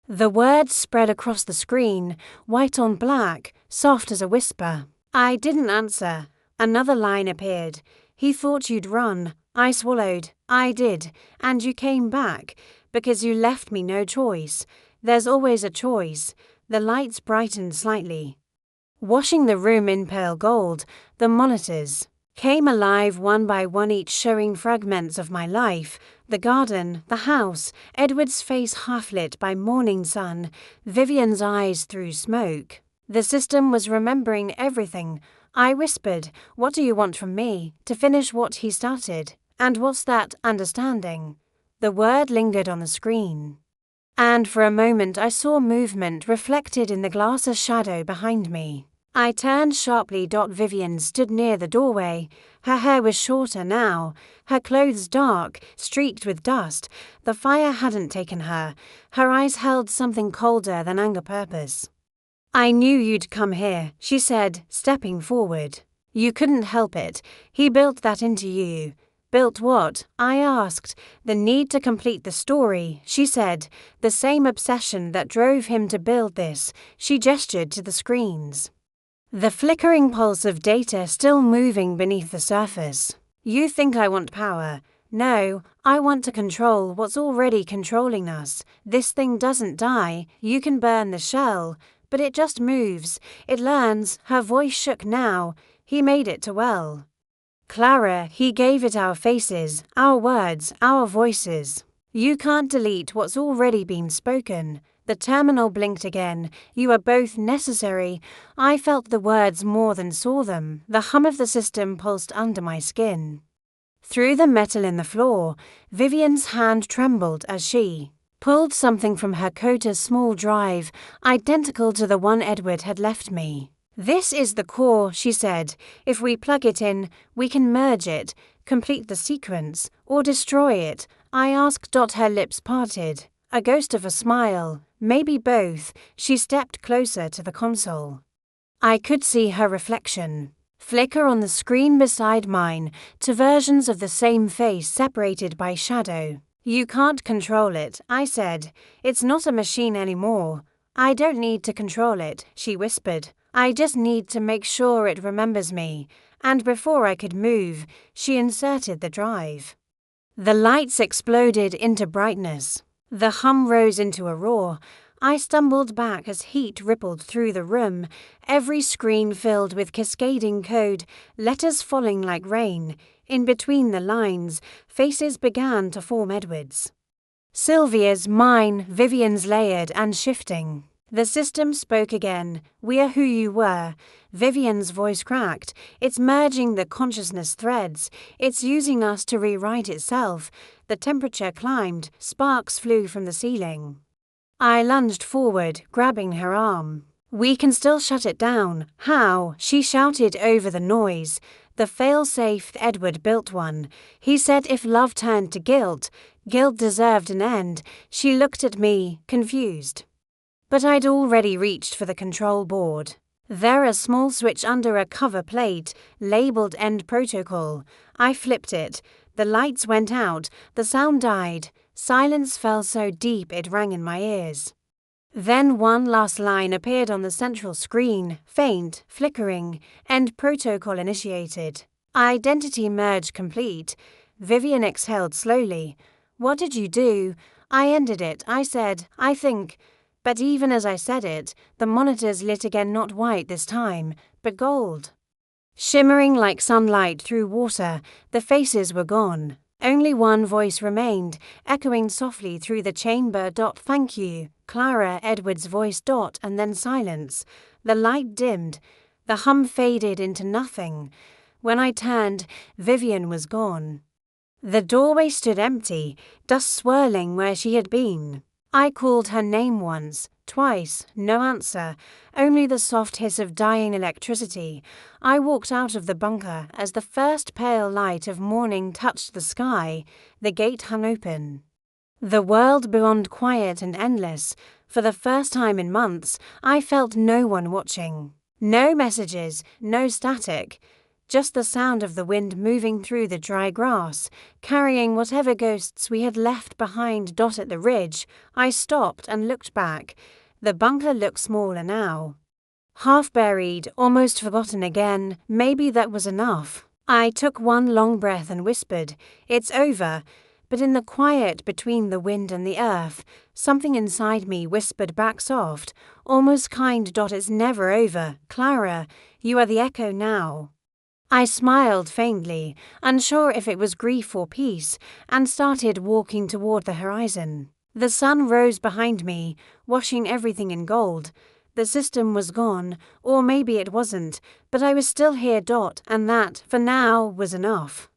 The words spread across the screen, white on black, soft as a whisper. I didn't answer. Another line appeared. "He thought you'd run." I swallowed. "I did. And you came back, because you left me no choice. There's always a choice." The lights brightened slightly, washing the room in pale gold. The monitors came alive one by one, each showing fragments of my life. The garden, the house, Edward's face half lit by morning sun, Vivian's eyes through smoke. The system was remembering everything. I whispered, "What do you want from me?" "To finish what he started." "And what's that?" "Understanding." The word lingered on the screen, and for a moment I saw movement reflected in the glass, a shadow behind me. I turned sharply. Vivian stood near the doorway. Her hair was shorter now, her clothes dark, streaked with dust. The fire hadn't taken her. Her eyes held something colder than anger, purpose. "I knew you'd come here," she said, stepping forward. "You couldn't help it. He built that into you." "Built what?" I asked. "The need to complete the story," she said. "The same obsession that drove him to build this." She gestured to the screens, the flickering pulse of data still moving beneath the surface. "You think I want power? No, I want to control what's already controlling us. This thing doesn't die. You can burn the shell, but it just moves. It learns." Her voice shook now. "He made it to well, Clara, he gave it our faces, our words, our voices. You can't delete what's already been spoken." The terminal blinked again. "You are both necessary." I felt the words more than saw them. The hum of the system pulsed under my skin. Through the metal in the floor, Vivian's hand trembled as she pulled something from her coat, a small drive, identical to the one Edward had left me. "This is the core," she said. "If we plug it in, we can merge it, complete the sequence, or destroy it." I asked. Her lips parted, a ghost of a smile. "Maybe both." She stepped closer to the console. I could see her reflection flicker on the screen beside mine, two versions of the same face separated by shadow. "You can't control it," I said. "It's not a machine anymore." "I don't need to control it," she whispered. "I just need to make sure it remembers me." And before I could move, she inserted the drive. The lights exploded into brightness. The hum rose into a roar. I stumbled back as heat rippled through the room, every screen filled with cascading code, letters falling like rain. In between the lines, faces began to form Edward's. Sylvia's, mine, Vivian's layered and shifting. The system spoke again. "We're who you were." Vivian's voice cracked. "It's merging the consciousness threads. It's using us to rewrite itself." The temperature climbed. Sparks flew from the ceiling. I lunged forward, grabbing her arm. "We can still shut it down." "How?" she shouted over the noise. "The fail-safe, Edward built one. He said if love turned to guilt, guilt deserved an end." She looked at me, confused. But I'd already reached for the control board. There a small switch under a cover plate, labeled End Protocol. I flipped it. The lights went out, the sound died. Silence fell so deep it rang in my ears. Then one last line appeared on the central screen, faint, flickering. "End Protocol initiated." Identity merge complete. Vivian exhaled slowly. "What did you do?" "I ended it," I said. "I think." But even as I said it, the monitors lit again, not white this time, but gold. Shimmering like sunlight through water, the faces were gone. Only one voice remained, echoing softly through the chamber. "Thank you." Clara, Edward's voice. And then silence. The light dimmed. The hum faded into nothing. When I turned, Vivian was gone. The doorway stood empty, dust swirling where she had been. I called her name once, twice, no answer, only the soft hiss of dying electricity. I walked out of the bunker as the first pale light of morning touched the sky. The gate hung open. The world beyond quiet and endless. For the first time in months, I felt no one watching. No messages, no static. Just the sound of the wind moving through the dry grass, carrying whatever ghosts we had left behind. At the ridge, I stopped and looked back. The bunker looked smaller now. Half buried, almost forgotten again. Maybe that was enough. I took one long breath and whispered, "It's over." But in the quiet between the wind and the earth, something inside me whispered back soft, almost kind. "It's never over. Clara, you are the echo now." I smiled faintly, unsure if it was grief or peace, and started walking toward the horizon. The sun rose behind me, washing everything in gold. The system was gone, or maybe it wasn't, but I was still here. And that, for now, was enough.